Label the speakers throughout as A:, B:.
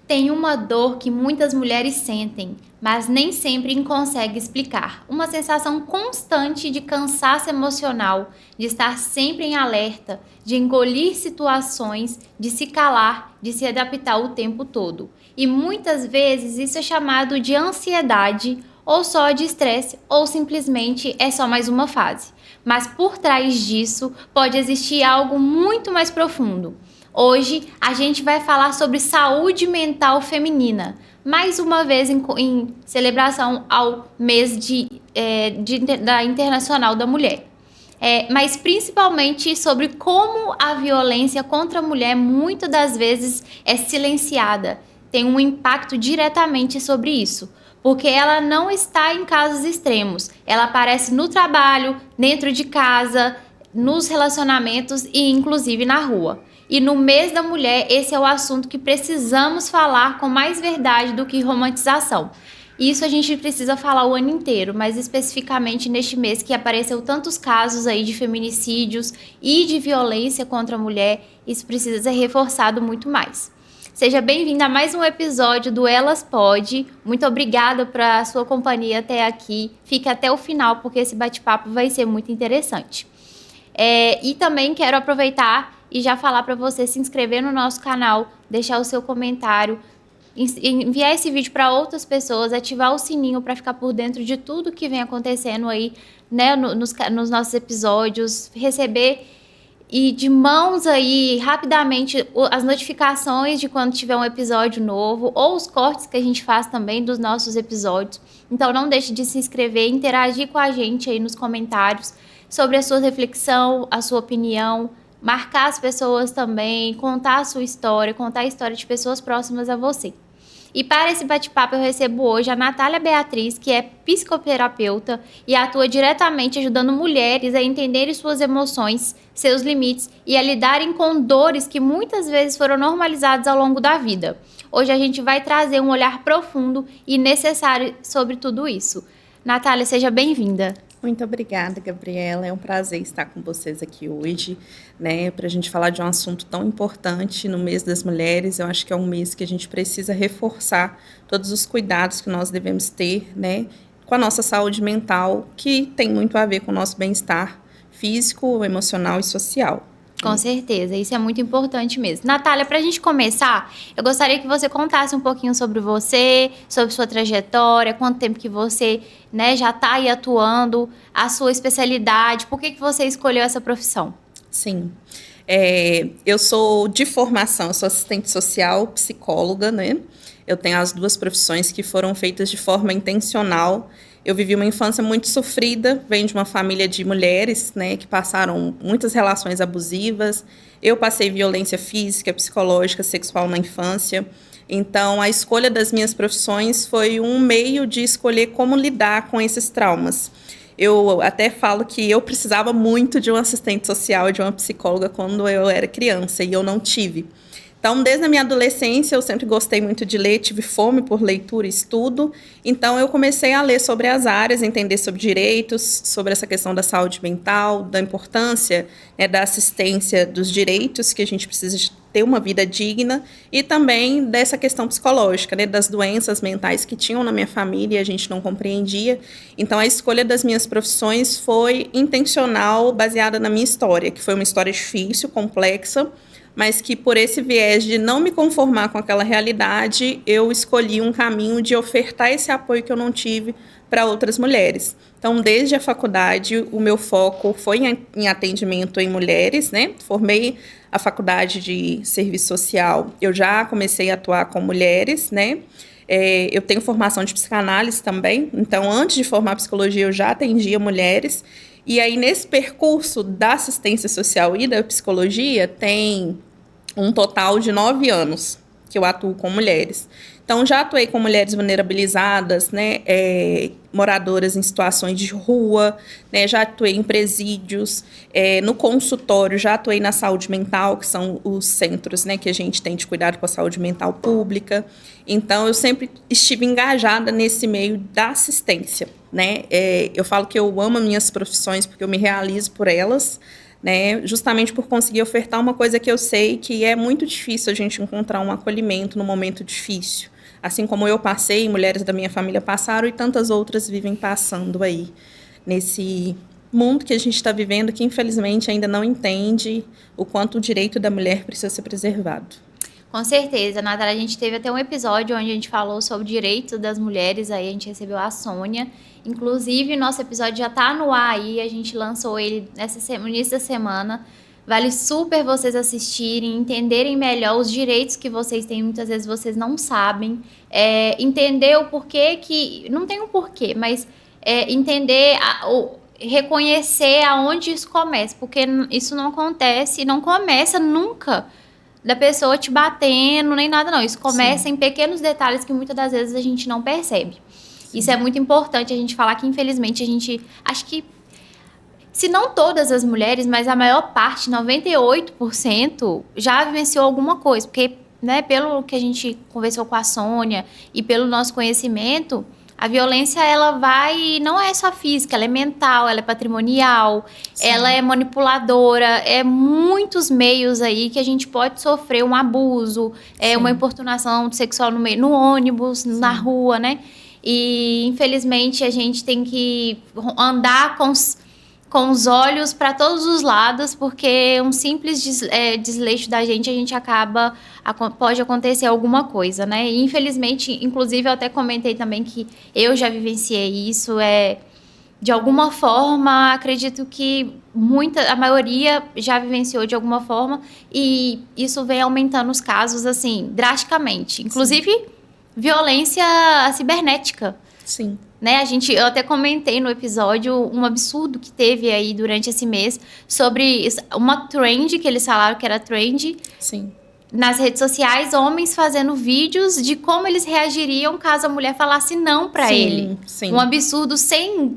A: Tem uma dor que muitas mulheres sentem, mas nem sempre conseguem explicar. Uma sensação constante de cansaço emocional, de estar sempre em alerta, de engolir situações, de se calar, de se adaptar o tempo todo. E muitas vezes isso é chamado de ansiedade, ou só de estresse, ou simplesmente é só mais uma fase. Mas por trás disso pode existir algo muito mais profundo. Hoje a gente vai falar sobre saúde mental feminina, mais uma vez em celebração ao mês da Internacional da Mulher. Mas principalmente sobre como a violência contra a mulher muitas das vezes é silenciada, tem um impacto diretamente sobre isso. Porque ela não está em casos extremos, ela aparece no trabalho, dentro de casa, nos relacionamentos e inclusive na rua. E no mês da mulher, esse é o assunto que precisamos falar com mais verdade do que romantização. Isso a gente precisa falar o ano inteiro, mas especificamente neste mês que apareceu tantos casos aí de feminicídios e de violência contra a mulher, isso precisa ser reforçado muito mais. Seja bem-vinda a mais um episódio do Elas Pode. Muito obrigada pela sua companhia até aqui. Fique até o final, porque esse bate-papo vai ser muito interessante. E também quero aproveitar e já falar para você se inscrever no nosso canal, deixar o seu comentário, enviar esse vídeo para outras pessoas, ativar o sininho para ficar por dentro de tudo que vem acontecendo aí, né, nos nossos episódios, receber e de mãos aí rapidamente as notificações de quando tiver um episódio novo ou os cortes que a gente faz também dos nossos episódios. Então não deixe de se inscrever, interagir com a gente aí nos comentários sobre a sua reflexão, a sua opinião, marcar as pessoas também, contar a sua história, contar a história de pessoas próximas a você. E para esse bate-papo eu recebo hoje a Natália Beatriz, que é psicoterapeuta e atua diretamente ajudando mulheres a entenderem suas emoções, seus limites e a lidarem com dores que muitas vezes foram normalizadas ao longo da vida. Hoje a gente vai trazer um olhar profundo e necessário sobre tudo isso. Natália, seja bem-vinda.
B: Muito obrigada, Gabriela. É um prazer estar com vocês aqui hoje, né, para a gente falar de um assunto tão importante no mês das mulheres. Eu acho que é um mês que a gente precisa reforçar todos os cuidados que nós devemos ter, né, com a nossa saúde mental, que tem muito a ver com o nosso bem-estar físico, emocional e social.
A: Com certeza, isso é muito importante mesmo. Natália, para a gente começar, eu gostaria que você contasse um pouquinho sobre você, sobre sua trajetória, quanto tempo que você, né, já está aí atuando, a sua especialidade, por que você escolheu essa profissão?
B: Sim, eu sou de formação, eu sou assistente social, psicóloga, né? Eu tenho as duas profissões que foram feitas de forma intencional. Eu vivi uma infância muito sofrida, venho de uma família de mulheres, né, que passaram muitas relações abusivas. Eu passei violência física, psicológica, sexual na infância. Então, a escolha das minhas profissões foi um meio de escolher como lidar com esses traumas. Eu até falo que eu precisava muito de um assistente social, de uma psicóloga quando eu era criança, e eu não tive. Então, desde a minha adolescência, eu sempre gostei muito de ler, tive fome por leitura e estudo. Então, eu comecei a ler sobre as áreas, entender sobre direitos, sobre essa questão da saúde mental, da importância, né, da assistência dos direitos, que a gente precisa ter uma vida digna, e também dessa questão psicológica, né, das doenças mentais que tinham na minha família e a gente não compreendia. Então, a escolha das minhas profissões foi intencional, baseada na minha história, que foi uma história difícil, complexa, mas que por esse viés de não me conformar com aquela realidade, eu escolhi um caminho de ofertar esse apoio que eu não tive para outras mulheres. Então, desde a faculdade, o meu foco foi em atendimento em mulheres, né? Formei a faculdade de serviço social, eu já comecei a atuar com mulheres, né? Eu tenho formação de psicanálise também, então, antes de formar psicologia, eu já atendia mulheres. E aí, nesse percurso da assistência social e da psicologia, tem um total de 9 anos que eu atuo com mulheres. Então, já atuei com mulheres vulnerabilizadas, né, moradoras em situações de rua, né, já atuei em presídios, no consultório, já atuei na saúde mental, que são os centros, né, que a gente tem de cuidado com a saúde mental pública. Então, eu sempre estive engajada nesse meio da assistência, né. Eu falo que eu amo as minhas profissões porque eu me realizo por elas, né, justamente por conseguir ofertar uma coisa que eu sei que é muito difícil a gente encontrar um acolhimento no momento difícil. Assim como eu passei, mulheres da minha família passaram e tantas outras vivem passando aí, nesse mundo que a gente está vivendo, que infelizmente ainda não entende o quanto o direito da mulher precisa ser preservado.
A: Com certeza, Natália, a gente teve até um episódio onde a gente falou sobre o direito das mulheres, aí a gente recebeu a Sônia. Inclusive, nosso episódio já está no ar aí, a gente lançou ele no início da semana. Vale super vocês assistirem, entenderem melhor os direitos que vocês têm, muitas vezes vocês não sabem. Entender o porquê que... Não tem um porquê, mas entender, reconhecer aonde isso começa, porque isso não acontece, não começa nunca da pessoa te batendo, nem nada não. Isso começa em pequenos detalhes que muitas das vezes a gente não percebe. Sim. Isso é muito importante a gente falar que, infelizmente, a gente... Acho que, se não todas as mulheres, mas a maior parte, 98%, já vivenciou alguma coisa. Porque, né, pelo que a gente conversou com a Sônia e pelo nosso conhecimento, a violência, ela não é só física, ela é mental, ela é patrimonial, sim, ela é manipuladora, muitos meios aí que a gente pode sofrer um abuso, uma importunação sexual no ônibus, sim, na rua, né? E, infelizmente, a gente tem que andar com os olhos para todos os lados, porque um simples desleixo da gente, a gente pode acontecer alguma coisa, né? E, infelizmente, inclusive, eu até comentei também que eu já vivenciei isso, de alguma forma, acredito que a maioria já vivenciou de alguma forma, e isso vem aumentando os casos, assim, drasticamente. Inclusive, sim, violência cibernética.
B: Sim.
A: Né? Eu até comentei no episódio um absurdo que teve aí durante esse mês sobre uma trend, que eles falaram que era trend,
B: sim,
A: nas redes sociais, homens fazendo vídeos de como eles reagiriam caso a mulher falasse não para ele.
B: Sim.
A: Um absurdo sem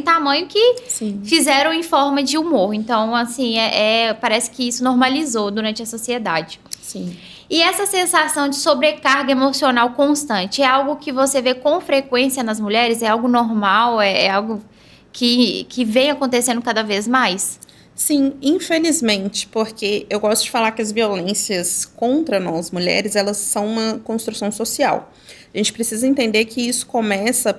A: tamanho que, sim, fizeram em forma de humor. Então, assim, parece que isso normalizou durante a sociedade.
B: Sim.
A: E essa sensação de sobrecarga emocional constante é algo que você vê com frequência nas mulheres? É algo normal? É algo que vem acontecendo cada vez mais?
B: Sim, infelizmente, porque eu gosto de falar que as violências contra nós mulheres, elas são uma construção social. A gente precisa entender que isso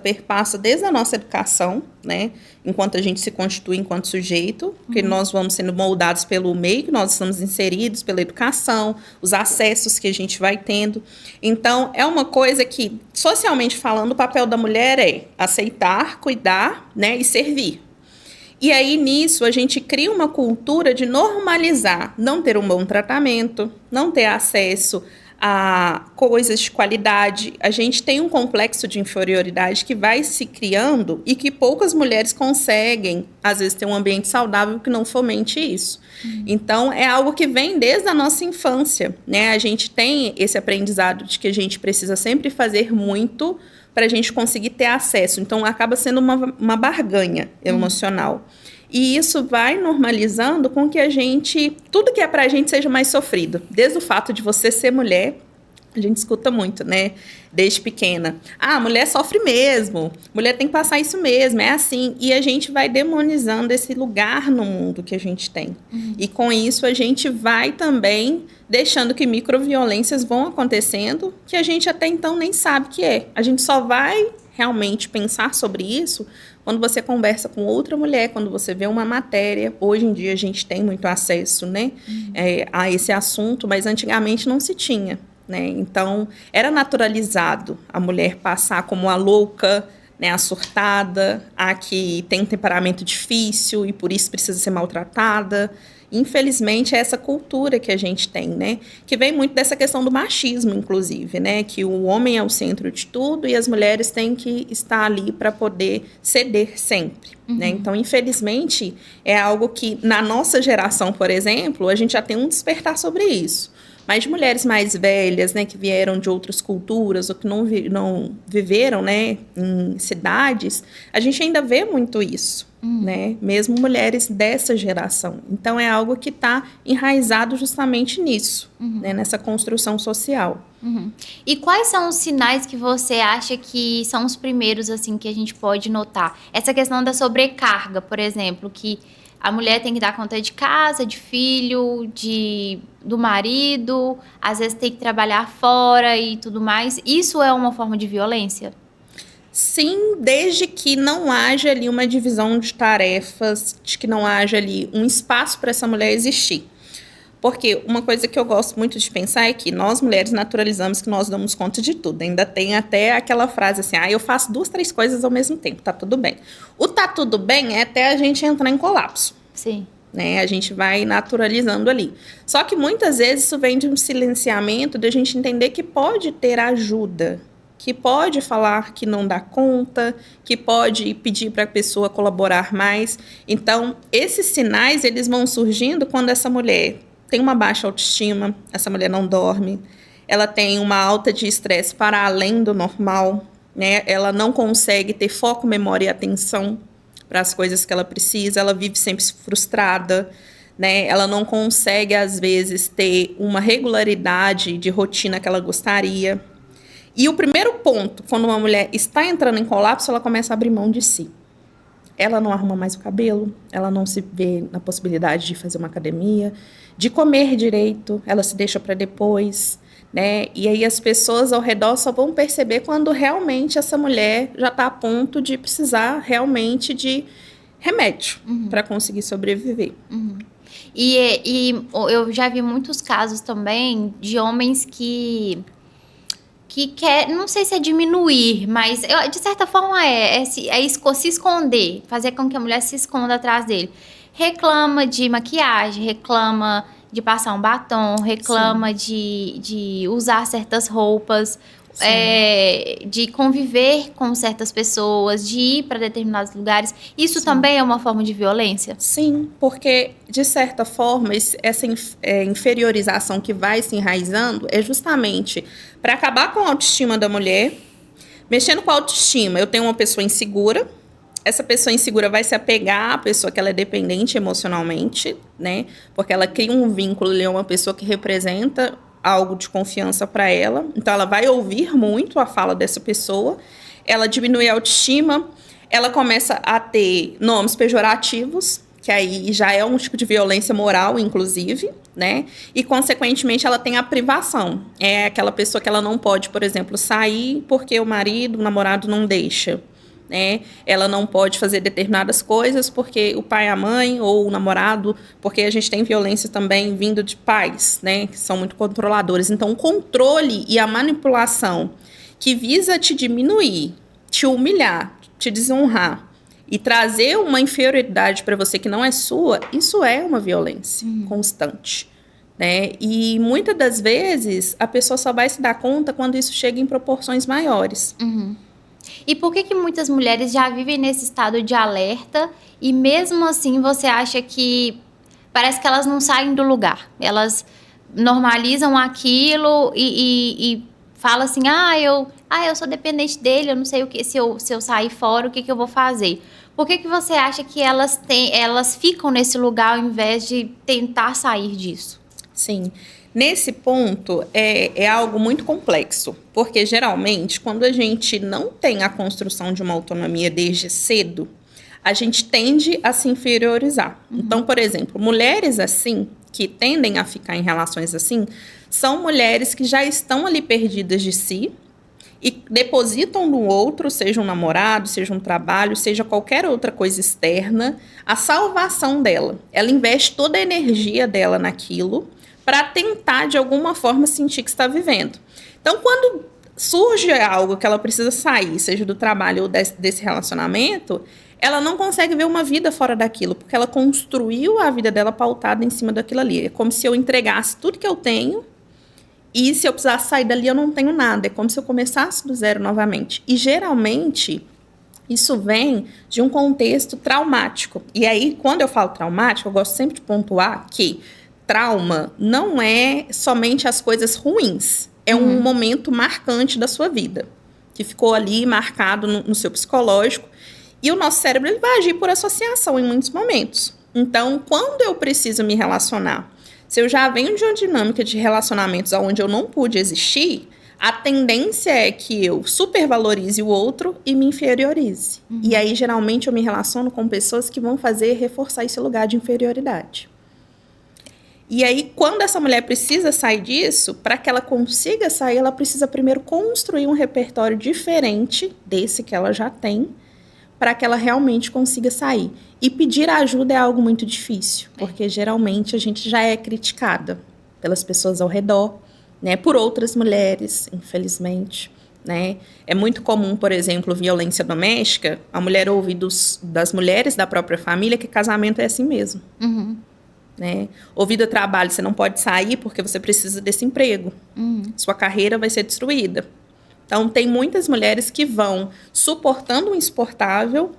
B: perpassa desde a nossa educação, né? Enquanto a gente se constitui enquanto sujeito, porque nós vamos sendo moldados pelo meio que nós estamos inseridos, pela educação, os acessos que a gente vai tendo. Então, é uma coisa que, socialmente falando, o papel da mulher é aceitar, cuidar, né, e servir. E aí, nisso, a gente cria uma cultura de normalizar não ter um bom tratamento, não ter acesso a coisas de qualidade. A gente tem um complexo de inferioridade que vai se criando e que poucas mulheres conseguem, às vezes, ter um ambiente saudável que não fomente isso. Então, é algo que vem desde a nossa infância, né? A gente tem esse aprendizado de que a gente precisa sempre fazer muito para a gente conseguir ter acesso. Então, acaba sendo uma barganha emocional. E isso vai normalizando com que tudo que é pra gente seja mais sofrido. Desde o fato de você ser mulher, a gente escuta muito, né? Desde pequena. A mulher sofre mesmo, mulher tem que passar isso mesmo, é assim. E a gente vai demonizando esse lugar no mundo que a gente tem. E com isso a gente vai também deixando que microviolências vão acontecendo, que a gente até então nem sabe que é. A gente só vai realmente pensar sobre isso quando você conversa com outra mulher, quando você vê uma matéria. Hoje em dia a gente tem muito acesso, né, a esse assunto, mas antigamente não se tinha, né? Então era naturalizado a mulher passar como a louca, né, a surtada, a que tem um temperamento difícil e por isso precisa ser maltratada. Infelizmente, é essa cultura que a gente tem, né? Que vem muito dessa questão do machismo, inclusive, né? Que o homem é o centro de tudo e as mulheres têm que estar ali para poder ceder sempre, né? Então, infelizmente, é algo que, na nossa geração, por exemplo, a gente já tem um despertar sobre isso. mas de mulheres mais velhas, né, que vieram de outras culturas ou que não viveram, né, em cidades, a gente ainda vê muito isso, né, mesmo mulheres dessa geração. Então, é algo que está enraizado justamente nisso, né, nessa construção social.
A: E quais são os sinais que você acha que são os primeiros, assim, que a gente pode notar? Essa questão da sobrecarga, por exemplo, que a mulher tem que dar conta de casa, de filho, do marido, às vezes tem que trabalhar fora e tudo mais. Isso é uma forma de violência?
B: Sim, desde que não haja ali uma divisão de tarefas, de que não haja ali um espaço para essa mulher existir. Porque uma coisa que eu gosto muito de pensar é que nós, mulheres, naturalizamos que nós damos conta de tudo. Ainda tem até aquela frase assim, eu faço 2, 3 coisas ao mesmo tempo, tá tudo bem. O tá tudo bem é até a gente entrar em colapso.
A: Sim.
B: Né? A gente vai naturalizando ali. Só que muitas vezes isso vem de um silenciamento, de a gente entender que pode ter ajuda, que pode falar que não dá conta, que pode pedir para a pessoa colaborar mais. Então, esses sinais, eles vão surgindo quando essa mulher tem uma baixa autoestima, essa mulher não dorme, ela tem uma alta de estresse para além do normal, né? Ela não consegue ter foco, memória e atenção para as coisas que ela precisa, ela vive sempre frustrada, né? Ela não consegue, às vezes, ter uma regularidade de rotina que ela gostaria. E o primeiro ponto, quando uma mulher está entrando em colapso, ela começa a abrir mão de si. Ela não arruma mais o cabelo, ela não se vê na possibilidade de fazer uma academia, de comer direito, ela se deixa para depois, né? E aí as pessoas ao redor só vão perceber quando realmente essa mulher já está a ponto de precisar realmente de remédio para conseguir sobreviver.
A: E eu já vi muitos casos também de homens que quer, não sei se é diminuir, mas de certa forma se esconder, fazer com que a mulher se esconda atrás dele. Reclama de maquiagem, reclama de passar um batom, reclama de usar certas roupas, de conviver com certas pessoas, de ir para determinados lugares. Isso também é uma forma de violência?
B: Sim, porque, de certa forma, essa inferiorização que vai se enraizando é justamente para acabar com a autoestima da mulher. Mexendo com a autoestima, eu tenho uma pessoa insegura, essa pessoa insegura vai se apegar à pessoa que ela é dependente emocionalmente, né? Porque ela cria um vínculo, é uma pessoa que representa algo de confiança para ela. Então, ela vai ouvir muito a fala dessa pessoa, ela diminui a autoestima, ela começa a ter nomes pejorativos, que aí já é um tipo de violência moral, inclusive, né? E, consequentemente, ela tem a privação. É aquela pessoa que ela não pode, por exemplo, sair porque o marido, o namorado não deixa, né? Ela não pode fazer determinadas coisas porque o pai, a mãe ou o namorado, porque a gente tem violência também vindo de pais, né? Que são muito controladores. Então, o controle e a manipulação que visa te diminuir, te humilhar, te desonrar e trazer uma inferioridade para você que não é sua, isso é uma violência constante, né? E muitas das vezes a pessoa só vai se dar conta quando isso chega em proporções maiores.
A: E por que muitas mulheres já vivem nesse estado de alerta e mesmo assim você acha que parece que elas não saem do lugar? Elas normalizam aquilo e falam assim, eu sou dependente dele, eu não sei o que, se eu sair fora, o que eu vou fazer? Por que você acha que elas ficam nesse lugar ao invés de tentar sair disso?
B: Sim. Nesse ponto, é algo muito complexo, porque geralmente, quando a gente não tem a construção de uma autonomia desde cedo, a gente tende a se inferiorizar. Então, por exemplo, mulheres assim, que tendem a ficar em relações assim, são mulheres que já estão ali perdidas de si e depositam no outro, seja um namorado, seja um trabalho, seja qualquer outra coisa externa, a salvação dela. Ela investe toda a energia dela naquilo, para tentar, de alguma forma, sentir que está vivendo. Então, quando surge algo que ela precisa sair, seja do trabalho ou desse relacionamento, ela não consegue ver uma vida fora daquilo, porque ela construiu a vida dela pautada em cima daquilo ali. É como se eu entregasse tudo que eu tenho e se eu precisasse sair dali, eu não tenho nada. É como se eu começasse do zero novamente. E, geralmente, isso vem de um contexto traumático. E aí, quando eu falo traumático, eu gosto sempre de pontuar que trauma não é somente as coisas ruins. É um momento marcante da sua vida, que ficou ali marcado no seu psicológico. E o nosso cérebro ele vai agir por associação em muitos momentos. Então, quando eu preciso me relacionar, se eu já venho de uma dinâmica de relacionamentos onde eu não pude existir, a tendência é que eu supervalorize o outro e me inferiorize. E aí, geralmente, eu me relaciono com pessoas que vão reforçar esse lugar de inferioridade. E aí, quando essa mulher precisa sair disso, para que ela consiga sair, ela precisa primeiro construir um repertório diferente desse que ela já tem, para que ela realmente consiga sair. E pedir ajuda é algo muito difícil, porque geralmente a gente já é criticada pelas pessoas ao redor, né, por outras mulheres, infelizmente. Né? É muito comum, por exemplo, violência doméstica, a mulher ouvir das mulheres da própria família que casamento é assim mesmo. Né? Ouvir do trabalho, você não pode sair porque você precisa desse emprego. Sua carreira vai ser destruída. Então, tem muitas mulheres que vão suportando o insuportável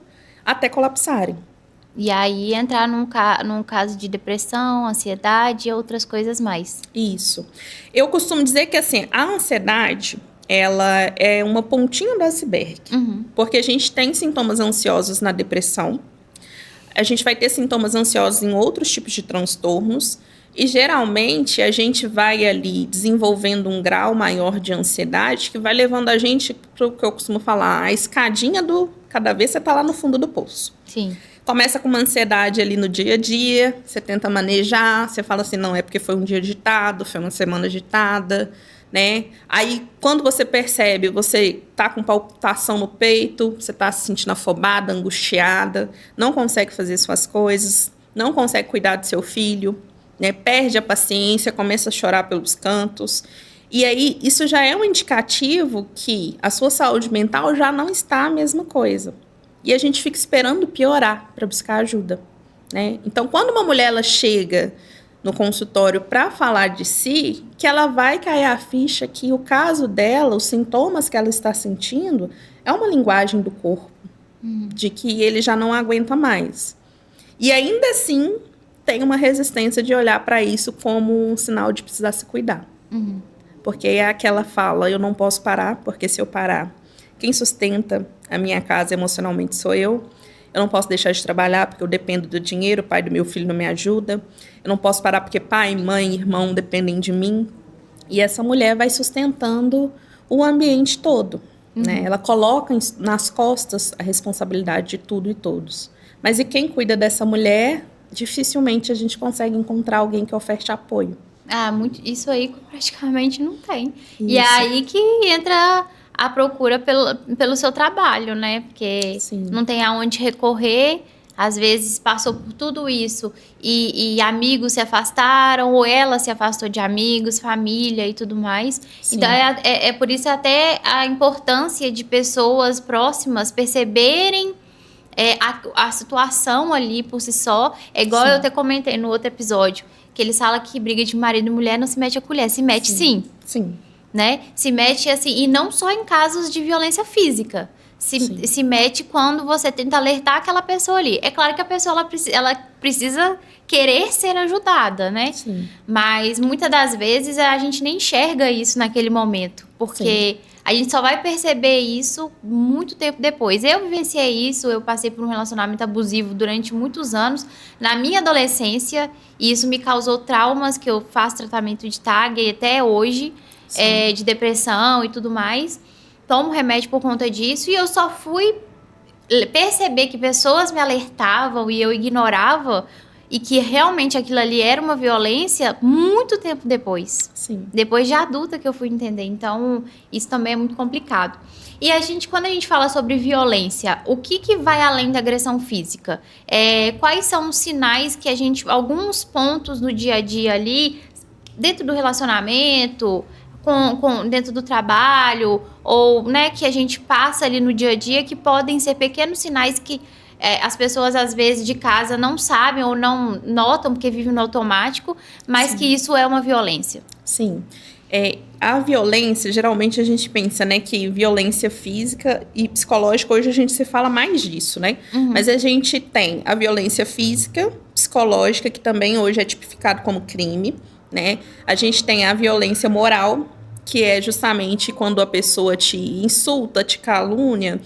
B: até colapsarem.
A: E aí entrar num caso de depressão, ansiedade e outras coisas mais.
B: Isso. Eu costumo dizer que assim, a ansiedade, ela é uma pontinha do iceberg. Porque a gente tem sintomas ansiosos na depressão, a gente vai ter sintomas ansiosos em outros tipos de transtornos e, geralmente, a gente vai ali desenvolvendo um grau maior de ansiedade que vai levando a gente para o que eu costumo falar, a escadinha do... Cada vez você está lá no fundo do poço.
A: Sim.
B: Começa com uma ansiedade ali no dia a dia, você tenta manejar, você fala assim, não, é porque foi um dia agitado, foi uma semana agitada, né? Aí, quando você percebe, você tá com palpitação no peito, você tá se sentindo afobada, angustiada, não consegue fazer suas coisas, não consegue cuidar do seu filho, né? Perde a paciência, começa a chorar pelos cantos. E aí, isso já é um indicativo que a sua saúde mental já não está a mesma coisa. E a gente fica esperando piorar para buscar ajuda, né? Então, quando uma mulher ela chega no consultório para falar de si, que ela vai cair a ficha que o caso dela, os sintomas que ela está sentindo, é uma linguagem do corpo, de que ele já não aguenta mais. E ainda assim, tem uma resistência de olhar para isso como um sinal de precisar se cuidar. Porque é aquela fala, eu não posso parar, porque se eu parar, quem sustenta a minha casa emocionalmente sou eu. Eu não posso deixar de trabalhar porque eu dependo do dinheiro, o pai do meu filho não me ajuda. Eu não posso parar porque pai, mãe, irmão dependem de mim. E essa mulher vai sustentando o ambiente todo. Né? Ela coloca nas costas a responsabilidade de tudo e todos. Mas e quem cuida dessa mulher, dificilmente a gente consegue encontrar alguém que oferte apoio.
A: Isso aí praticamente não tem. Isso. E é aí que entra a procura pelo seu trabalho, né? Porque não tem aonde recorrer, às vezes passou por tudo isso e amigos se afastaram, ou ela se afastou de amigos, família e tudo mais. Sim. Então, é por isso até a importância de pessoas próximas perceberem a situação ali por si só. É igual eu até comentei no outro episódio, que eles falam que briga de marido e mulher não se mete a colher. Se mete sim. Né? Se mete assim, e não só em casos de violência física. Se mete quando você tenta alertar aquela pessoa ali. É claro que a pessoa ela precisa querer ser ajudada, né? Sim. Mas muitas das vezes a gente nem enxerga isso naquele momento, porque a gente só vai perceber isso muito tempo depois. Eu vivenciei isso, eu passei por um relacionamento abusivo durante muitos anos, na minha adolescência, e isso me causou traumas, que eu faço tratamento de TAG até hoje, de depressão e tudo mais. Tomo remédio por conta disso, e eu só fui perceber que pessoas me alertavam e eu ignorava, e que realmente aquilo ali era uma violência muito tempo depois. Depois de adulta que eu fui entender. Então, isso também é muito complicado. E quando a gente fala sobre violência, o que vai além da agressão física? Quais são os sinais que alguns pontos no dia a dia ali, dentro do relacionamento, dentro do trabalho, ou, né, que a gente passa ali no dia a dia, que podem ser pequenos sinais que as pessoas, às vezes, de casa não sabem ou não notam, porque vivem no automático, mas que isso é uma violência.
B: Sim. A violência, geralmente a gente pensa, né, que violência física e psicológica, hoje a gente se fala mais disso, né? Mas a gente tem a violência física, psicológica, que também hoje é tipificado como crime, né? A gente tem a violência moral, que é justamente quando a pessoa te insulta, te calúnia,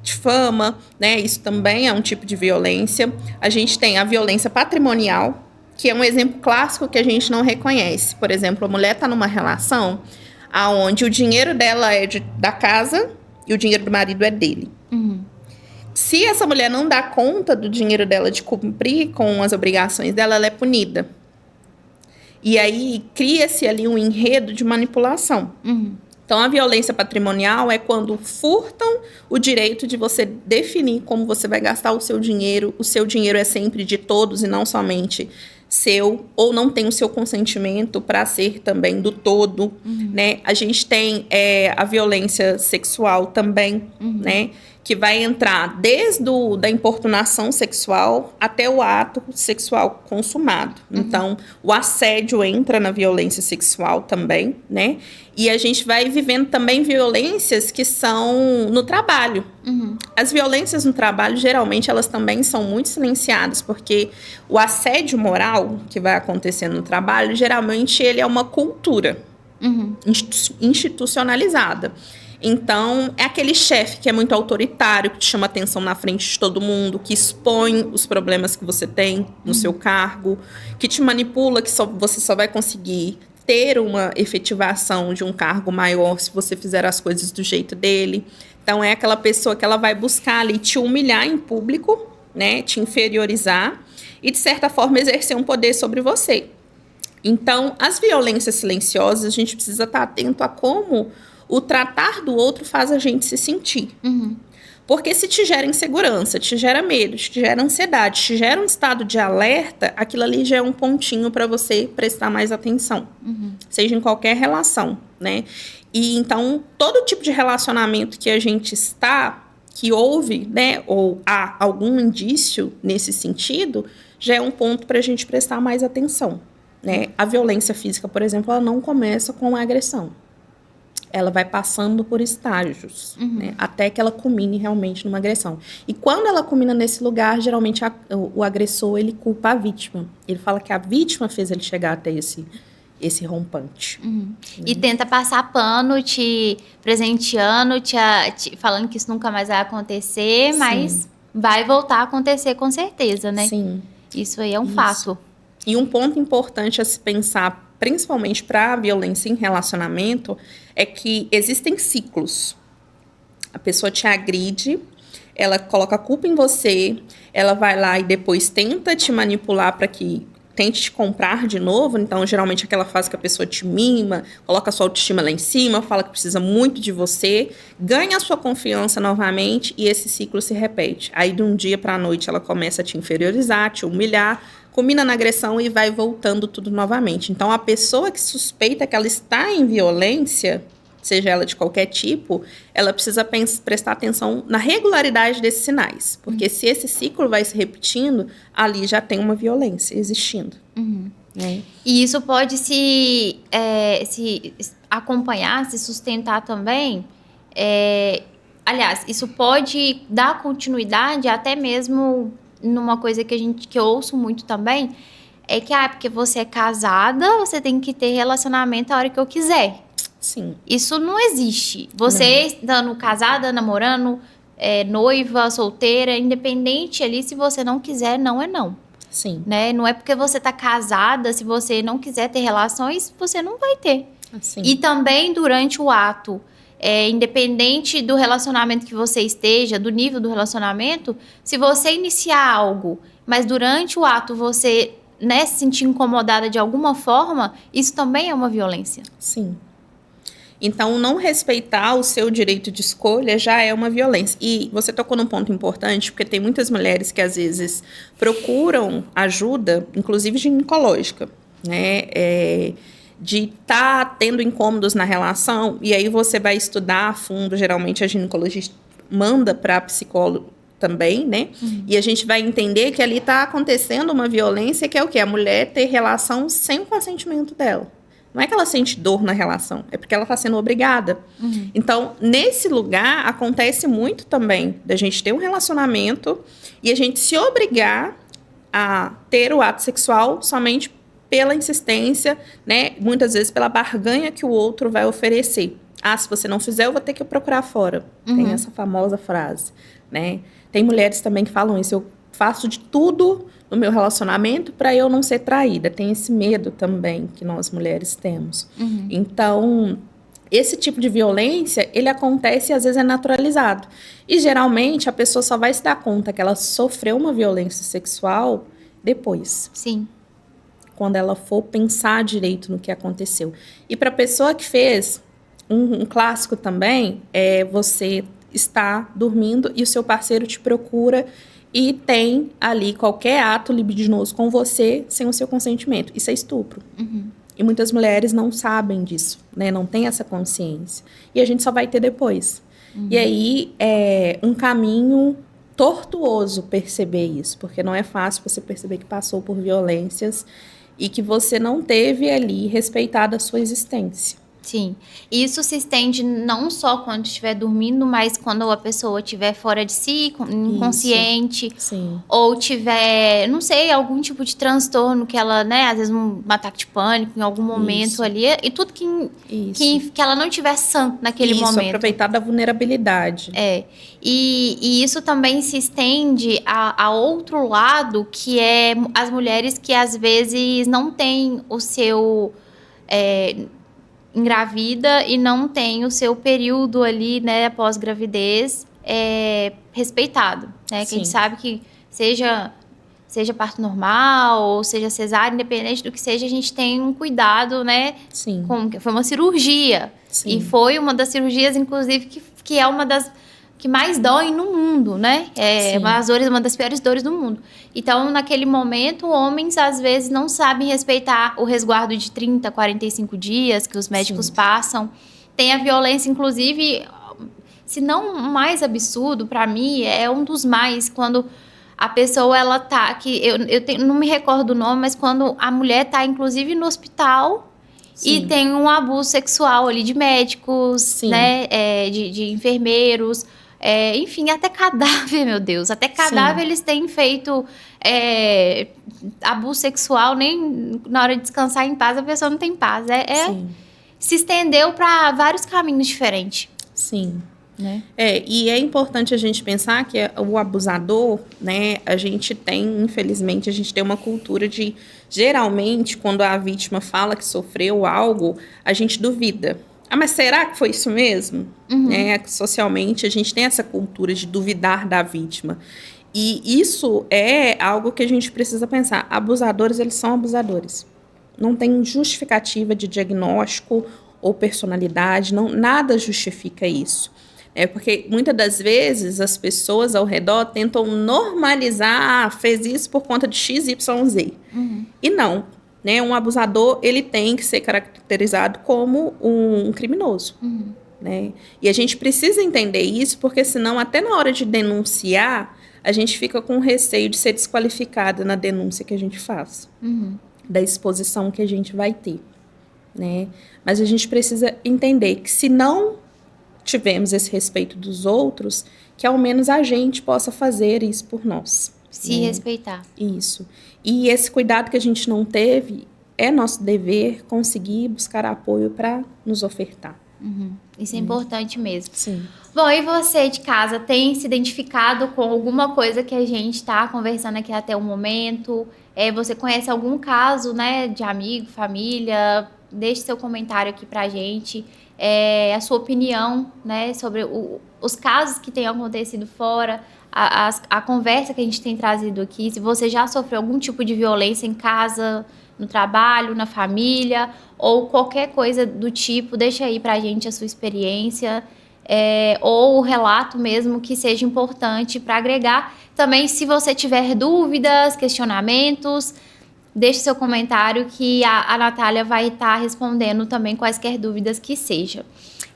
B: difama, né? Isso também é um tipo de violência. A gente tem a violência patrimonial, que é um exemplo clássico que a gente não reconhece. Por exemplo, a mulher está numa relação onde o dinheiro dela é da casa e o dinheiro do marido é dele. Se essa mulher não dá conta do dinheiro dela de cumprir com as obrigações dela, ela é punida. E aí cria-se ali um enredo de manipulação. Então, a violência patrimonial é quando furtam o direito de você definir como você vai gastar o seu dinheiro. O seu dinheiro é sempre de todos e não somente seu, ou não tem o seu consentimento para ser também do todo, né? A gente tem a violência sexual também, né? Que vai entrar desde da importunação sexual até o ato sexual consumado. Então, o assédio entra na violência sexual também, né? E a gente vai vivendo também violências que são no trabalho. As violências no trabalho, geralmente, elas também são muito silenciadas, porque o assédio moral que vai acontecendo no trabalho, geralmente, ele é uma cultura institucionalizada. Então, é aquele chefe que é muito autoritário, que te chama atenção na frente de todo mundo, que expõe os problemas que você tem no seu cargo, que te manipula, que você só vai conseguir ter uma efetivação de um cargo maior se você fizer as coisas do jeito dele. Então, é aquela pessoa que ela vai buscar ali te humilhar em público, né, te inferiorizar e, de certa forma, exercer um poder sobre você. Então, as violências silenciosas, a gente precisa estar atento a como o tratar do outro faz a gente se sentir. Porque se te gera insegurança, te gera medo, te gera ansiedade, te gera um estado de alerta, aquilo ali já é um pontinho para você prestar mais atenção. Seja em qualquer relação, né? E então, todo tipo de relacionamento que a gente está, que houve, né, ou há algum indício nesse sentido, já é um ponto para a gente prestar mais atenção, né? A violência física, por exemplo, ela não começa com a agressão. Ela vai passando por estágios, né, até que ela culmine realmente numa agressão. E quando ela culmina nesse lugar, geralmente o agressor, ele culpa a vítima. Ele fala que a vítima fez ele chegar até esse rompante.
A: E tenta passar pano, te presenteando, falando que isso nunca mais vai acontecer, mas vai voltar a acontecer com certeza, né?
B: Sim.
A: Isso aí é um fato.
B: E um ponto importante a se pensar, principalmente para a violência em relacionamento, é que existem ciclos. A pessoa te agride, ela coloca a culpa em você, ela vai lá e depois tenta te manipular para que tente te comprar de novo. Então, geralmente, aquela fase que a pessoa te mima, coloca a sua autoestima lá em cima, fala que precisa muito de você, ganha a sua confiança novamente e esse ciclo se repete. Aí, de um dia para a noite, ela começa a te inferiorizar, te humilhar, culmina na agressão e vai voltando tudo novamente. Então, a pessoa que suspeita que ela está em violência, seja ela de qualquer tipo, ela precisa prestar atenção na regularidade desses sinais. Porque se esse ciclo vai se repetindo, ali já tem uma violência existindo. Né?
A: E isso pode se acompanhar, se sustentar também. Aliás, isso pode dar continuidade até mesmo numa coisa que eu ouço muito também, é que porque você é casada, você tem que ter relacionamento a hora que eu quiser.
B: Sim.
A: Isso não existe. Você estando casada, namorando, noiva, solteira, independente ali, se você não quiser, não é não.
B: Sim.
A: Né? Não é porque você tá casada, se você não quiser ter relações, você não vai ter.
B: Assim.
A: E também durante o ato, independente do relacionamento que você esteja, do nível do relacionamento, se você iniciar algo, mas durante o ato você, né, se sentir incomodada de alguma forma, isso também é uma violência.
B: Sim. Então, não respeitar o seu direito de escolha já é uma violência. E você tocou num ponto importante, porque tem muitas mulheres que, às vezes, procuram ajuda, inclusive ginecológica, né? De estar tendo incômodos na relação, e aí você vai estudar a fundo, geralmente a ginecologista manda para psicólogo também, né? E a gente vai entender que ali está acontecendo uma violência, que é o quê? A mulher ter relação sem o consentimento dela. Não é que ela sente dor na relação, é porque ela está sendo obrigada. Então, nesse lugar, acontece muito também da gente ter um relacionamento e a gente se obrigar a ter o ato sexual somente pela insistência, né? Muitas vezes pela barganha que o outro vai oferecer. Ah, se você não fizer, eu vou ter que procurar fora. Tem essa famosa frase, né? Tem mulheres também que falam isso. Eu faço de tudo no meu relacionamento para eu não ser traída. Tem esse medo também que nós mulheres temos. Então, esse tipo de violência, ele acontece e às vezes é naturalizado. E geralmente a pessoa só vai se dar conta que ela sofreu uma violência sexual depois.
A: Sim.
B: Quando ela for pensar direito no que aconteceu. E para a pessoa que fez, um clássico também é você estar dormindo e o seu parceiro te procura e tem ali qualquer ato libidinoso com você sem o seu consentimento. Isso é estupro. E muitas mulheres não sabem disso, né? Não têm essa consciência. E a gente só vai ter depois. E aí é um caminho tortuoso perceber isso, porque não é fácil você perceber que passou por violências e que você não teve ali respeitado a sua existência.
A: Sim. Isso se estende não só quando estiver dormindo, mas quando a pessoa estiver fora de si, inconsciente,
B: Sim.
A: ou tiver, não sei, algum tipo de transtorno que ela, né, às vezes um ataque de pânico em algum momento
B: Isso.
A: ali, e tudo que ela não tiver sã naquele
B: Isso,
A: momento.
B: aproveitar da vulnerabilidade.
A: É. E isso também se estende a outro lado, que é as mulheres que às vezes não têm o seu... engravida e não tem o seu período ali, né, após gravidez, respeitado, né? Que a gente sabe que seja parto normal ou seja cesárea, independente do que seja, a gente tem um cuidado, né?
B: Sim.
A: Foi uma cirurgia.
B: Sim.
A: E foi uma das cirurgias, inclusive, que é uma das que mais doem no mundo, né? Uma das piores dores do mundo. Então, naquele momento, homens, às vezes, não sabem respeitar o resguardo de 30, 45 dias que os médicos passam. Tem a violência, inclusive, se não o mais absurdo, para mim, é um dos mais, quando a pessoa, ela tá... não me recordo o nome, mas quando a mulher tá, inclusive, no hospital...
B: Sim.
A: E tem um abuso sexual ali de médicos,
B: Sim.
A: né? De enfermeiros... enfim, até cadáver, meu Deus. Até cadáver eles têm feito abuso sexual, nem na hora de descansar em paz a pessoa não tem paz. Se estendeu para vários caminhos diferentes.
B: Sim.
A: Né?
B: E é importante a gente pensar que o abusador, né, infelizmente, a gente tem uma cultura de, geralmente, quando a vítima fala que sofreu algo, a gente duvida. Ah, mas será que foi isso mesmo? Socialmente, a gente tem essa cultura de duvidar da vítima. E isso é algo que a gente precisa pensar. Abusadores, eles são abusadores. Não tem justificativa de diagnóstico ou personalidade, nada justifica isso. Porque muitas das vezes as pessoas ao redor tentam normalizar, fez isso por conta de X, Y, Z. E não. Né, um abusador, ele tem que ser caracterizado como um criminoso. Né? E a gente precisa entender isso, porque senão, até na hora de denunciar, a gente fica com receio de ser desqualificada na denúncia que a gente faz. Da exposição que a gente vai ter. Né? Mas a gente precisa entender que se não tivermos esse respeito dos outros, que ao menos a gente possa fazer isso por nós.
A: Se respeitar.
B: Isso. E esse cuidado que a gente não teve, é nosso dever conseguir buscar apoio para nos ofertar.
A: Isso é importante mesmo.
B: Sim.
A: Bom, e você de casa tem se identificado com alguma coisa que a gente está conversando aqui até o momento? Você conhece algum caso, né, de amigo, família? Deixe seu comentário aqui pra gente. A sua opinião, né, sobre os casos que têm acontecido fora, a conversa que a gente tem trazido aqui. Se você já sofreu algum tipo de violência em casa, no trabalho, na família, ou qualquer coisa do tipo, deixa aí pra gente a sua experiência, ou o relato mesmo que seja importante para agregar. Também, se você tiver dúvidas, questionamentos, deixe seu comentário que a Natália vai estar respondendo também quaisquer dúvidas que sejam.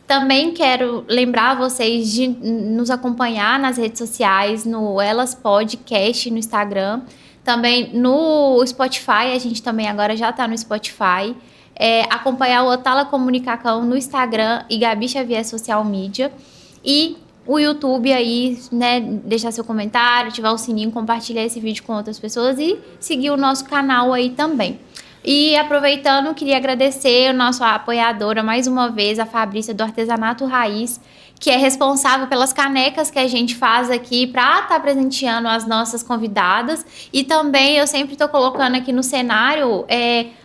A: Também quero lembrar vocês de nos acompanhar nas redes sociais, no Elas Podcast, no Instagram. Também no Spotify, a gente também agora já está no Spotify. acompanhar o Otala Comunicação no Instagram e Gabi Xavier Social Media. E o YouTube aí, né, deixar seu comentário, ativar o sininho, compartilhar esse vídeo com outras pessoas e seguir o nosso canal aí também. E aproveitando, queria agradecer a nossa apoiadora mais uma vez, a Fabrícia do Artesanato Raiz, que é responsável pelas canecas que a gente faz aqui para estar presenteando as nossas convidadas. E também eu sempre estou colocando aqui no cenário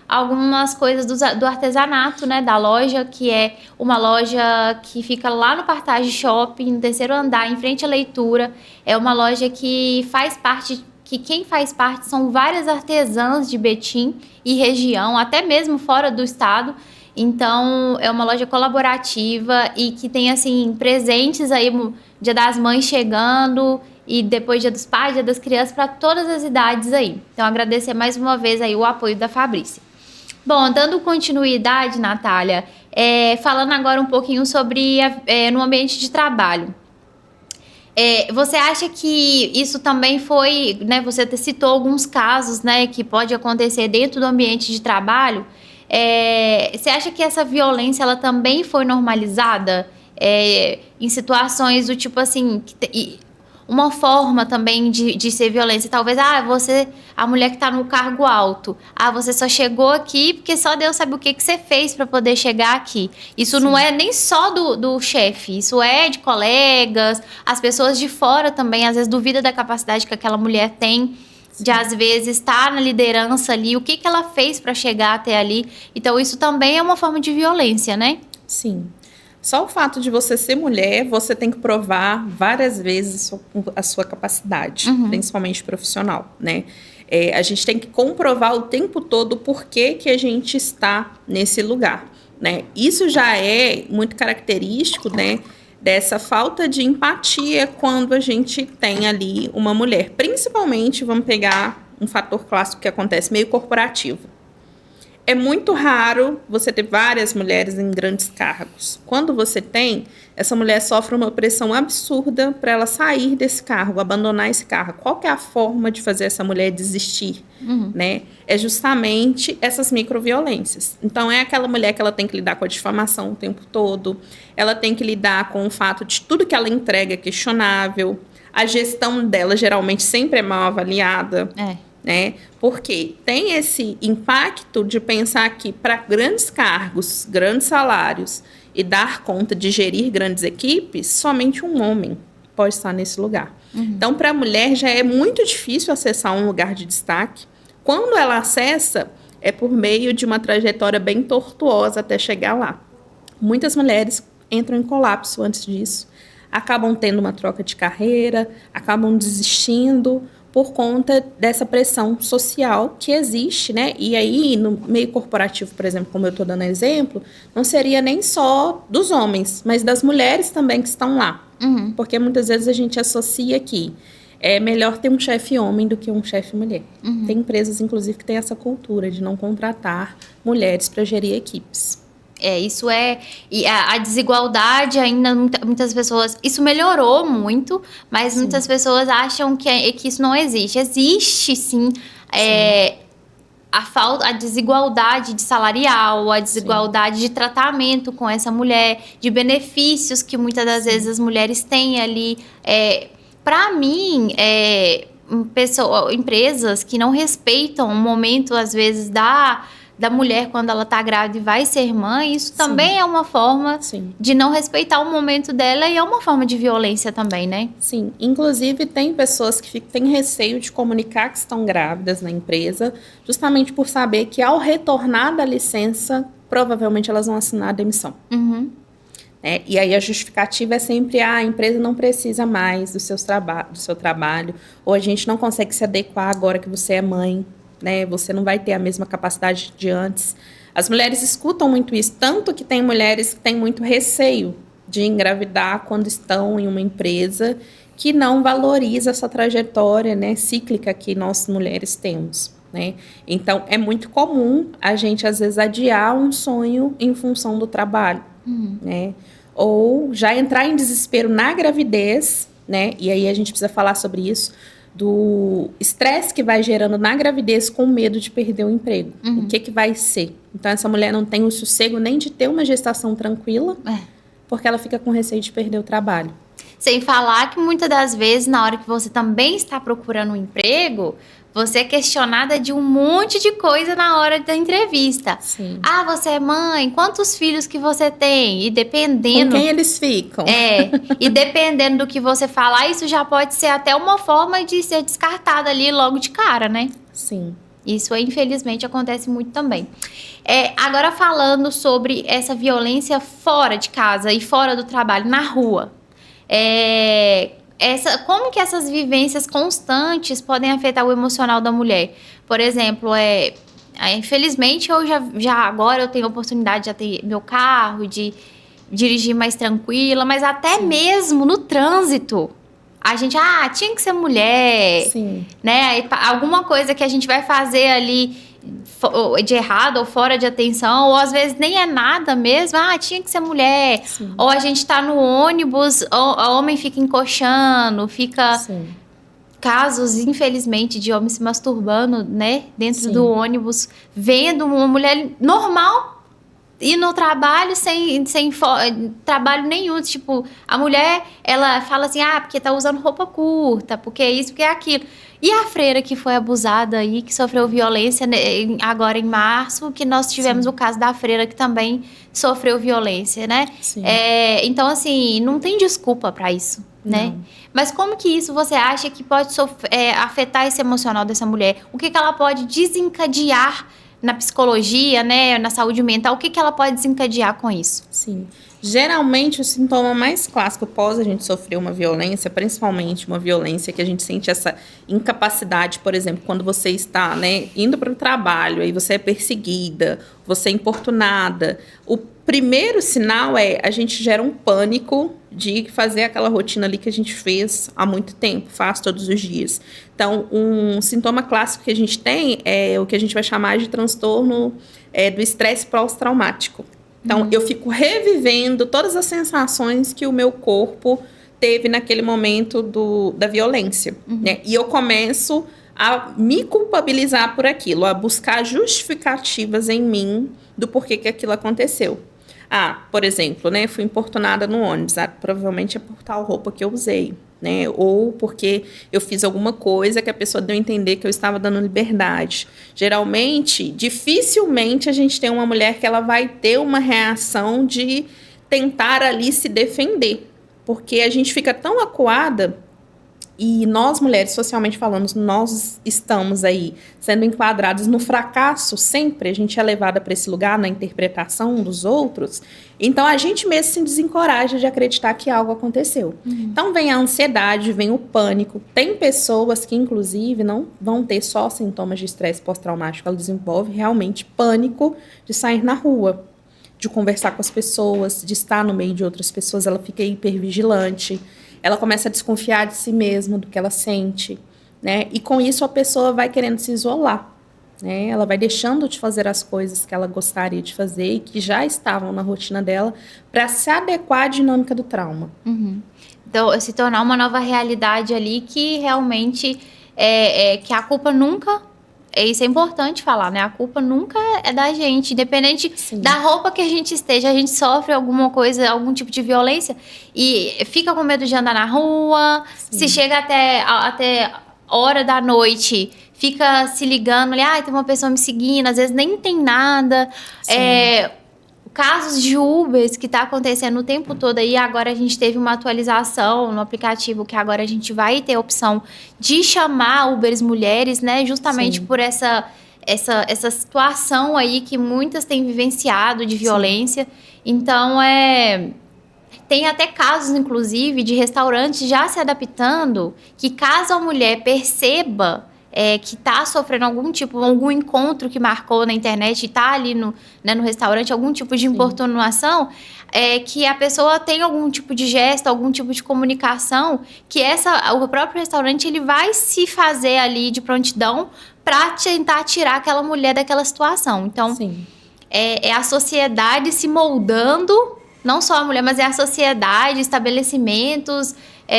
A: algumas coisas do artesanato, né, da loja, que é uma loja que fica lá no Partage Shopping, no terceiro andar, em frente à leitura. É uma loja que faz parte, que quem faz parte são várias artesãs de Betim e região, até mesmo fora do estado. Então, é uma loja colaborativa e que tem, assim, presentes aí, Dia das Mães chegando e depois Dia dos Pais, Dia das Crianças, para todas as idades aí. Então, agradecer mais uma vez aí o apoio da Fabrícia. Bom, dando continuidade, Natália, falando agora um pouquinho sobre no ambiente de trabalho. Você acha que isso também foi, né, você citou alguns casos, né, que pode acontecer dentro do ambiente de trabalho. Você acha que essa violência ela também foi normalizada em situações do tipo assim, uma forma também de ser violência? Talvez, a mulher que está no cargo alto, você só chegou aqui porque só Deus sabe o que você fez para poder chegar aqui. Isso Sim. Não é nem só do chefe, isso é de colegas, as pessoas de fora também, às vezes duvidam da capacidade que aquela mulher tem. De às vezes estar na liderança ali, o que ela fez para chegar até ali. Então isso também é uma forma de violência, né?
B: Sim. Só o fato de você ser mulher, você tem que provar várias vezes a sua capacidade, principalmente profissional, né? A gente tem que comprovar o tempo todo por que a gente está nesse lugar, né? Isso já é muito característico, né? Dessa falta de empatia quando a gente tem ali uma mulher. Principalmente, vamos pegar um fator clássico que acontece, meio corporativo. É muito raro você ter várias mulheres em grandes cargos. Quando você tem, essa mulher sofre uma pressão absurda para ela sair desse cargo, abandonar esse cargo. Qual que é a forma de fazer essa mulher desistir? Né? É justamente essas microviolências. Então, é aquela mulher que ela tem que lidar com a difamação o tempo todo, ela tem que lidar com o fato de tudo que ela entrega é questionável, a gestão dela geralmente sempre é mal avaliada. Né? Porque tem esse impacto de pensar que para grandes cargos, grandes salários e dar conta de gerir grandes equipes, somente um homem pode estar nesse lugar. Então, para a mulher já é muito difícil acessar um lugar de destaque. Quando ela acessa, é por meio de uma trajetória bem tortuosa até chegar lá. Muitas mulheres entram em colapso antes disso, acabam tendo uma troca de carreira, acabam desistindo por conta dessa pressão social que existe, né? E aí, no meio corporativo, por exemplo, como eu estou dando exemplo, não seria nem só dos homens, mas das mulheres também que estão lá. Porque muitas vezes a gente associa que é melhor ter um chefe homem do que um chefe mulher. Tem empresas, inclusive, que têm essa cultura de não contratar mulheres para gerir equipes.
A: Isso é... E a desigualdade ainda, muitas pessoas... Isso melhorou muito, mas sim. Muitas pessoas acham que isso não existe. Existe, sim. A desigualdade de salarial, a desigualdade sim. De tratamento com essa mulher, de benefícios que muitas das sim. Vezes as mulheres têm ali. Para mim, empresas que não respeitam o momento, às vezes, da mulher quando ela está grávida e vai ser mãe, isso também Sim. É uma forma Sim. De não respeitar o momento dela e é uma forma de violência também, né?
B: Sim, inclusive tem pessoas que têm receio de comunicar que estão grávidas na empresa, justamente por saber que ao retornar da licença, provavelmente elas vão assinar a demissão. E aí a justificativa é sempre a empresa não precisa mais do seu trabalho, ou a gente não consegue se adequar agora que você é mãe. Né, você não vai ter a mesma capacidade de antes. As mulheres escutam muito isso, tanto que tem mulheres que têm muito receio de engravidar quando estão em uma empresa que não valoriza essa trajetória, né, cíclica que nós mulheres temos. Né? Então, é muito comum a gente, às vezes, adiar um sonho em função do trabalho. Né? Ou já entrar em desespero na gravidez, né? E aí a gente precisa falar sobre isso. do estresse que vai gerando na gravidez com medo de perder o emprego. O que vai ser? Então, essa mulher não tem o sossego nem de ter uma gestação tranquila, porque ela fica com receio de perder o trabalho.
A: Sem falar que muitas das vezes, na hora que você também está procurando um emprego, você é questionada de um monte de coisa na hora da entrevista.
B: Sim.
A: Ah, você é mãe? Quantos filhos que você tem? E dependendo...
B: Com quem eles ficam?
A: E dependendo do que você falar, isso já pode ser até uma forma de ser descartada ali logo de cara, né?
B: Sim.
A: Isso, infelizmente, acontece muito também. Agora, falando sobre essa violência fora de casa e fora do trabalho, na rua. Como que essas vivências constantes podem afetar o emocional da mulher? Por exemplo, infelizmente, eu já agora eu tenho a oportunidade de ter meu carro, de dirigir mais tranquila, mas até mesmo no trânsito, a gente, tinha que ser mulher,
B: Sim.
A: né? Alguma coisa que a gente vai fazer ali de errado ou fora de atenção, ou às vezes nem é nada mesmo, tinha que ser mulher.
B: Sim.
A: Ou a gente tá no ônibus, o homem fica encoxando, fica...
B: Sim.
A: Casos, infelizmente, de homens se masturbando, né? Dentro do ônibus, vendo uma mulher normal ir no trabalho sem trabalho nenhum. Tipo, a mulher, ela fala assim, porque tá usando roupa curta, porque é isso, porque é aquilo. E a freira que foi abusada aí, que sofreu violência, né, agora em março, que nós tivemos o caso da freira que também sofreu violência, né?
B: Sim.
A: Então, assim, não tem desculpa para isso, né? Mas como que isso você acha que pode afetar esse emocional dessa mulher? O que ela pode desencadear na psicologia, né, na saúde mental? O que ela pode desencadear com isso?
B: Sim. Geralmente, o sintoma mais clássico após a gente sofrer uma violência, principalmente uma violência que a gente sente essa incapacidade, por exemplo, quando você está, né, indo para o trabalho, aí você é perseguida, você é importunada. O primeiro sinal a gente gera um pânico de fazer aquela rotina ali que a gente fez há muito tempo, faz todos os dias. Então, um sintoma clássico que a gente tem é o que a gente vai chamar de transtorno do estresse pós-traumático. Então, eu fico revivendo todas as sensações que o meu corpo teve naquele momento da violência, né? E eu começo a me culpabilizar por aquilo, a buscar justificativas em mim do porquê que aquilo aconteceu. Por exemplo, né, fui importunada no ônibus, provavelmente é por tal roupa que eu usei, né, ou porque eu fiz alguma coisa que a pessoa deu a entender que eu estava dando liberdade. Geralmente, dificilmente a gente tem uma mulher que ela vai ter uma reação de tentar ali se defender, porque a gente fica tão acuada. E nós, mulheres, socialmente falando, nós estamos aí sendo enquadradas no fracasso sempre. A gente é levada para esse lugar na interpretação dos outros. Então, a gente mesmo se desencoraja de acreditar que algo aconteceu. Então, vem a ansiedade, vem o pânico. Tem pessoas que, inclusive, não vão ter só sintomas de estresse pós-traumático. Ela desenvolve realmente pânico de sair na rua, de conversar com as pessoas, de estar no meio de outras pessoas. Ela fica hipervigilante. Ela começa a desconfiar de si mesma, do que ela sente, né? E com isso a pessoa vai querendo se isolar, né? Ela vai deixando de fazer as coisas que ela gostaria de fazer e que já estavam na rotina dela para se adequar à dinâmica do trauma.
A: Então, se tornar uma nova realidade ali que realmente que a culpa nunca... Isso é importante falar, né? A culpa nunca é da gente. Independente da roupa que a gente esteja, a gente sofre alguma coisa, algum tipo de violência e fica com medo de andar na rua. Se chega até hora da noite, fica se ligando ali, tem uma pessoa me seguindo, às vezes nem tem nada. Casos de Ubers que tá acontecendo o tempo todo aí, agora a gente teve uma atualização no aplicativo que agora a gente vai ter a opção de chamar Ubers mulheres, né? Justamente por essa situação aí que muitas têm vivenciado de violência. Então, tem até casos, inclusive, de restaurantes já se adaptando que caso a mulher perceba que está sofrendo algum encontro que marcou na internet e está ali no restaurante, algum tipo de importunação, que a pessoa tem algum tipo de gesto, algum tipo de comunicação, que o próprio restaurante ele vai se fazer ali de prontidão para tentar tirar aquela mulher daquela situação. Então, é a sociedade se moldando, não só a mulher, mas é a sociedade, estabelecimentos,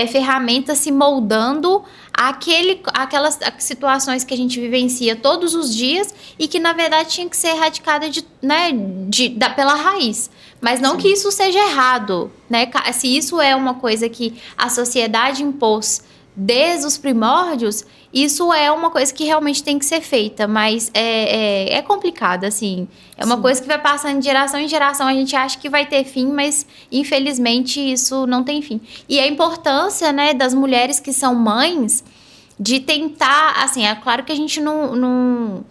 A: ferramentas se moldando aquelas situações que a gente vivencia todos os dias e que, na verdade, tinha que ser erradicada pela raiz. Mas não que isso seja errado, né? Se isso é uma coisa que a sociedade impôs desde os primórdios, isso é uma coisa que realmente tem que ser feita, mas é complicado, assim. É uma coisa que vai passando de geração em geração, a gente acha que vai ter fim, mas infelizmente isso não tem fim. E a importância, né, das mulheres que são mães de tentar, assim, é claro que a gente não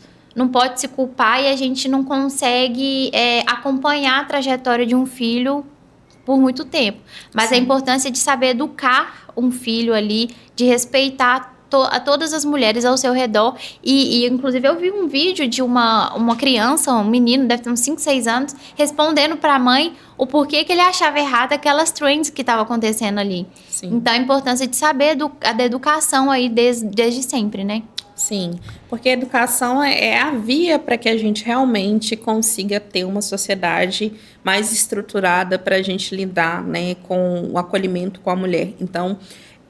A: pode se culpar e a gente não consegue acompanhar a trajetória de um filho por muito tempo. Mas a importância de saber educar um filho ali, de respeitar a todas as mulheres ao seu redor. E inclusive, eu vi um vídeo de uma criança, um menino, deve ter uns 5, 6 anos, respondendo para a mãe o porquê que ele achava errado aquelas trends que estavam acontecendo ali. Sim. Então, a importância de saber da educação aí desde sempre, né?
B: Sim, porque a educação é a via para que a gente realmente consiga ter uma sociedade mais estruturada para a gente lidar, né, com o acolhimento com a mulher. Então,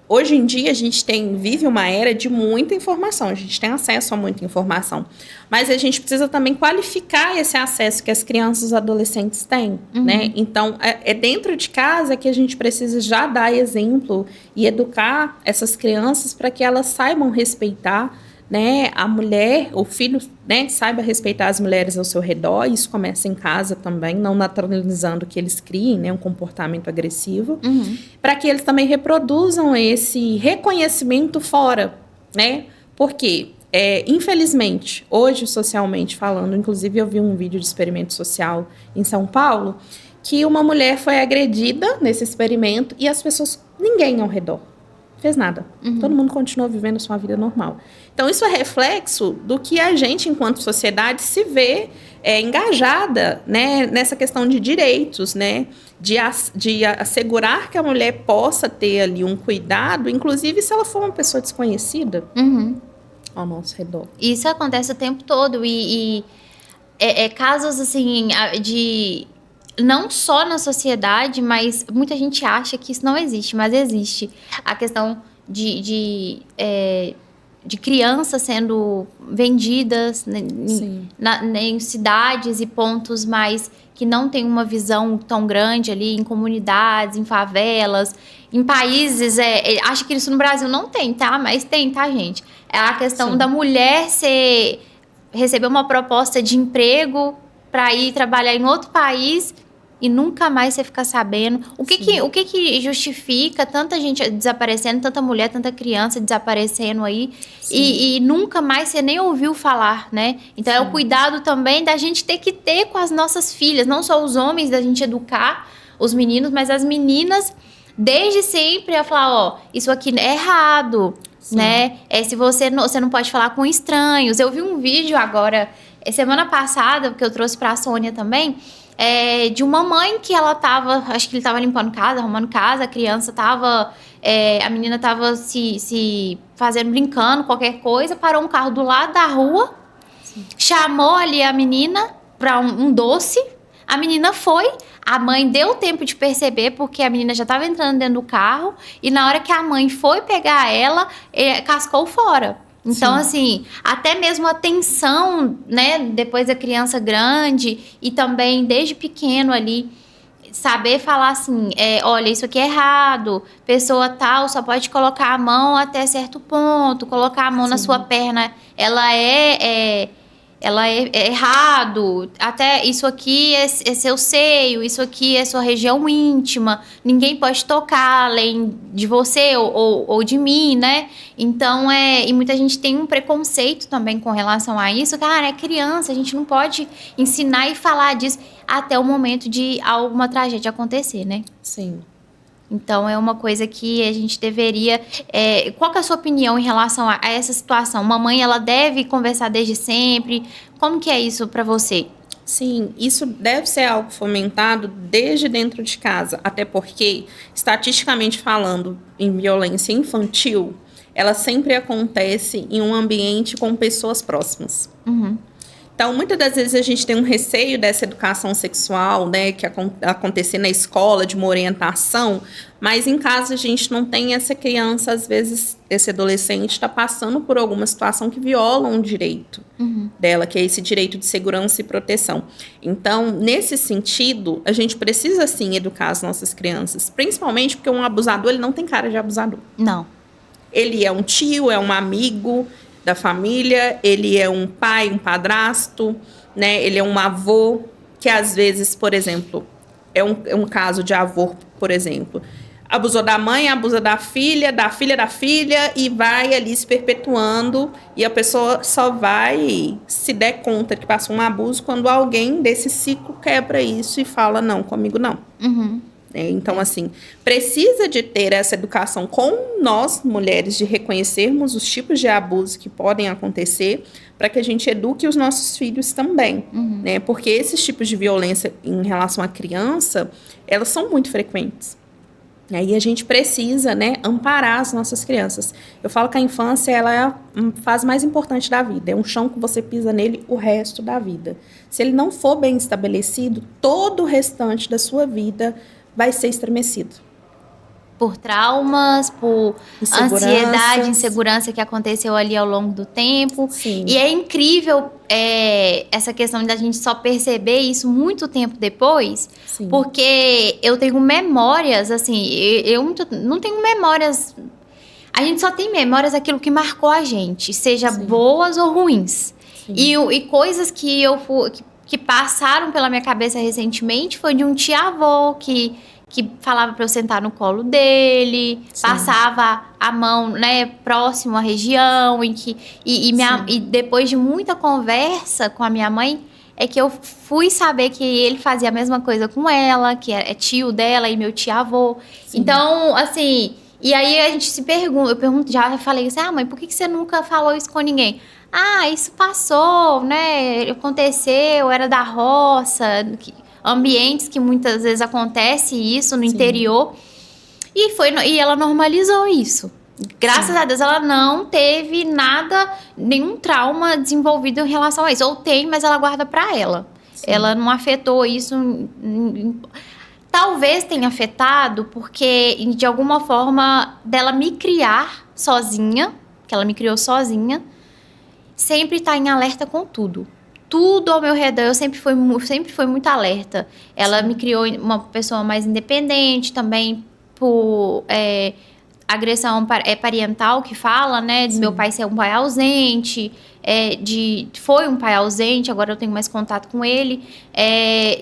B: hoje em dia a gente vive uma era de muita informação, a gente tem acesso a muita informação, mas a gente precisa também qualificar esse acesso que as crianças e os adolescentes têm, né? Então, é dentro de casa que a gente precisa já dar exemplo e educar essas crianças para que elas saibam respeitar, né, a mulher, o filho, né, saiba respeitar as mulheres ao seu redor. Isso começa em casa também, não naturalizando que eles criem, né, um comportamento agressivo, para que eles também reproduzam esse reconhecimento fora, né, porque infelizmente, hoje socialmente falando, inclusive eu vi um vídeo de experimento social em São Paulo, que uma mulher foi agredida nesse experimento e as pessoas, ninguém ao redor fez nada. Todo mundo continuou vivendo sua vida normal. Então, isso é reflexo do que a gente, enquanto sociedade, se vê engajada, né, nessa questão de direitos, né, de assegurar que a mulher possa ter ali um cuidado, inclusive se ela for uma pessoa desconhecida ao nosso redor.
A: Isso acontece o tempo todo e casos, assim, de... Não só na sociedade, mas muita gente acha que isso não existe, mas existe. A questão de crianças sendo vendidas em cidades e pontos mais que não tem uma visão tão grande ali, em comunidades, em favelas, em países... acho que isso no Brasil não tem, tá? Mas tem, tá, gente? É a questão da mulher receber uma proposta de emprego para ir trabalhar em outro país e nunca mais você fica sabendo. O que justifica tanta gente desaparecendo, tanta mulher, tanta criança desaparecendo aí e nunca mais você nem ouviu falar, né? Então é o cuidado também da gente ter que ter com as nossas filhas, não só os homens, da gente educar os meninos, mas as meninas desde sempre a falar, ó, isso aqui é errado, né? Se você não pode falar com estranhos. Eu vi um vídeo agora, semana passada, que eu trouxe pra Sônia também, de uma mãe que ela tava, acho que ele tava limpando casa, arrumando casa, a criança tava, a menina tava se fazendo, brincando, qualquer coisa, parou um carro do lado da rua, chamou ali a menina pra um doce, a menina foi, a mãe deu tempo de perceber, porque a menina já tava entrando dentro do carro, e na hora que a mãe foi pegar ela, cascou fora. Então, assim, até mesmo a atenção, né, depois da criança grande e também desde pequeno ali, saber falar assim, olha, isso aqui é errado, pessoa tal só pode colocar a mão até certo ponto, colocar a mão na sua perna, ela é errado, até isso aqui é seu seio, isso aqui é sua região íntima, ninguém pode tocar além de você ou de mim, né? Então, e muita gente tem um preconceito também com relação a isso, cara, é criança, a gente não pode ensinar e falar disso até o momento de alguma tragédia acontecer, né?
B: Sim.
A: Então, é uma coisa que a gente deveria... qual que é a sua opinião em relação a essa situação? Uma mãe, ela deve conversar desde sempre? Como que é isso para você?
B: Sim, isso deve ser algo fomentado desde dentro de casa. Até porque, estatisticamente falando, em violência infantil, ela sempre acontece em um ambiente com pessoas próximas. Então, muitas das vezes a gente tem um receio dessa educação sexual, né, que acontecer na escola, de uma orientação, mas em casa a gente não tem essa criança, às vezes esse adolescente está passando por alguma situação que viola um direito dela, que é esse direito de segurança e proteção. Então, nesse sentido, a gente precisa sim educar as nossas crianças, principalmente porque um abusador, ele não tem cara de abusador.
A: Não.
B: Ele é um tio, é um amigo da família, ele é um pai, um padrasto, né? Ele é um avô, que às vezes, por exemplo, é um caso de avô, por exemplo, abusou da mãe, abusa da filha, da filha da filha, e vai ali se perpetuando, e a pessoa só vai se der conta que passou um abuso quando alguém desse ciclo quebra isso e fala, não, comigo não. Então, assim, precisa de ter essa educação com nós, mulheres, de reconhecermos os tipos de abuso que podem acontecer, para que a gente eduque os nossos filhos também, né? Porque esses tipos de violência em relação à criança, elas são muito frequentes. E aí a gente precisa, né, amparar as nossas crianças. Eu falo que a infância, ela é a fase mais importante da vida. É um chão que você pisa nele o resto da vida. Se ele não for bem estabelecido, todo o restante da sua vida vai ser estremecido.
A: Por traumas, por ansiedade, insegurança que aconteceu ali ao longo do tempo.
B: Sim.
A: E é incrível essa questão da gente só perceber isso muito tempo depois.
B: Sim.
A: Porque eu tenho memórias, assim, eu não tenho memórias... A gente só tem memórias daquilo que marcou a gente, seja
B: Sim.
A: boas ou ruins.
B: Sim.
A: E coisas que passaram pela minha cabeça recentemente foi de um tio-avô que falava para eu sentar no colo dele, sim, passava a mão, né, próximo à região, e depois de muita conversa com a minha mãe, é que eu fui saber que ele fazia a mesma coisa com ela, que é tio dela e meu tio-avô. Então, assim, e aí a gente se pergunta, já falei assim, mãe, por que você nunca falou isso com ninguém? Isso passou, né, aconteceu, era da roça, ambientes que muitas vezes acontece isso no interior, e ela normalizou isso. Graças a Deus ela não teve nenhum trauma desenvolvido em relação a isso. Ou tem, mas ela guarda pra ela. Ela não afetou isso. Talvez tenha afetado porque, de alguma forma, dela me criar sozinha, que ela me criou sozinha, sempre tá em alerta com tudo. Tudo ao meu redor, eu sempre fui muito alerta. Ela me criou uma pessoa mais independente também, por agressão parental, que fala, né? De meu pai ser um pai ausente, foi um pai ausente, agora eu tenho mais contato com ele,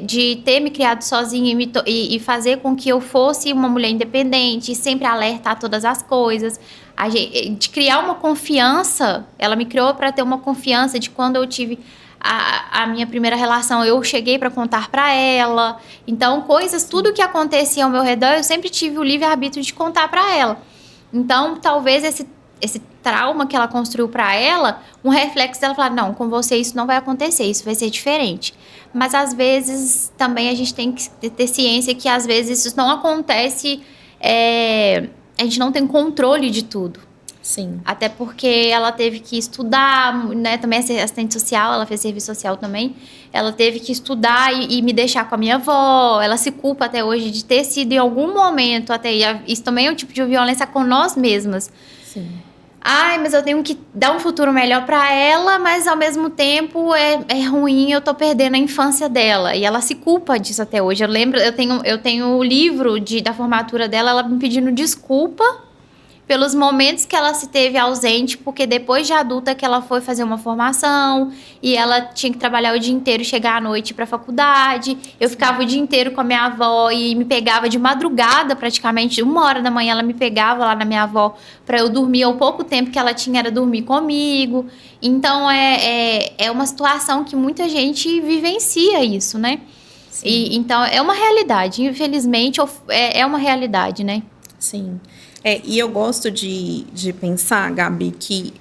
A: de ter me criado sozinha e fazer com que eu fosse uma mulher independente, sempre alerta a todas as coisas. De criar uma confiança, ela me criou para ter uma confiança de quando eu tive a minha primeira relação, eu cheguei para contar para ela. Então, tudo que acontecia ao meu redor, eu sempre tive o livre-arbítrio de contar para ela. Então, talvez esse trauma que ela construiu para ela, um reflexo dela falar, não, com você isso não vai acontecer, isso vai ser diferente. Mas, às vezes, também a gente tem que ter ciência que, às vezes, isso não acontece, a gente não tem controle de tudo.
B: Sim.
A: Até porque ela teve que estudar, né? Também é assistente social, ela fez serviço social também. Ela teve que estudar e me deixar com a minha avó. Ela se culpa até hoje de ter sido em algum momento isso também é um tipo de violência com nós mesmas.
B: Sim.
A: Mas eu tenho que dar um futuro melhor pra ela, mas ao mesmo tempo é ruim, eu tô perdendo a infância dela. E ela se culpa disso até hoje. Eu lembro, eu tenho o livro da formatura dela, ela me pedindo desculpa pelos momentos que ela se teve ausente, porque depois de adulta que ela foi fazer uma formação e ela tinha que trabalhar o dia inteiro e chegar à noite para a faculdade. Eu ficava o dia inteiro com a minha avó e me pegava de madrugada, praticamente 1h da manhã ela me pegava lá na minha avó para eu dormir. O pouco tempo que ela tinha era dormir comigo. Então é uma situação que muita gente vivencia isso, né? Então é uma realidade, infelizmente é uma realidade, né?
B: Sim. E eu gosto de pensar, Gabi, que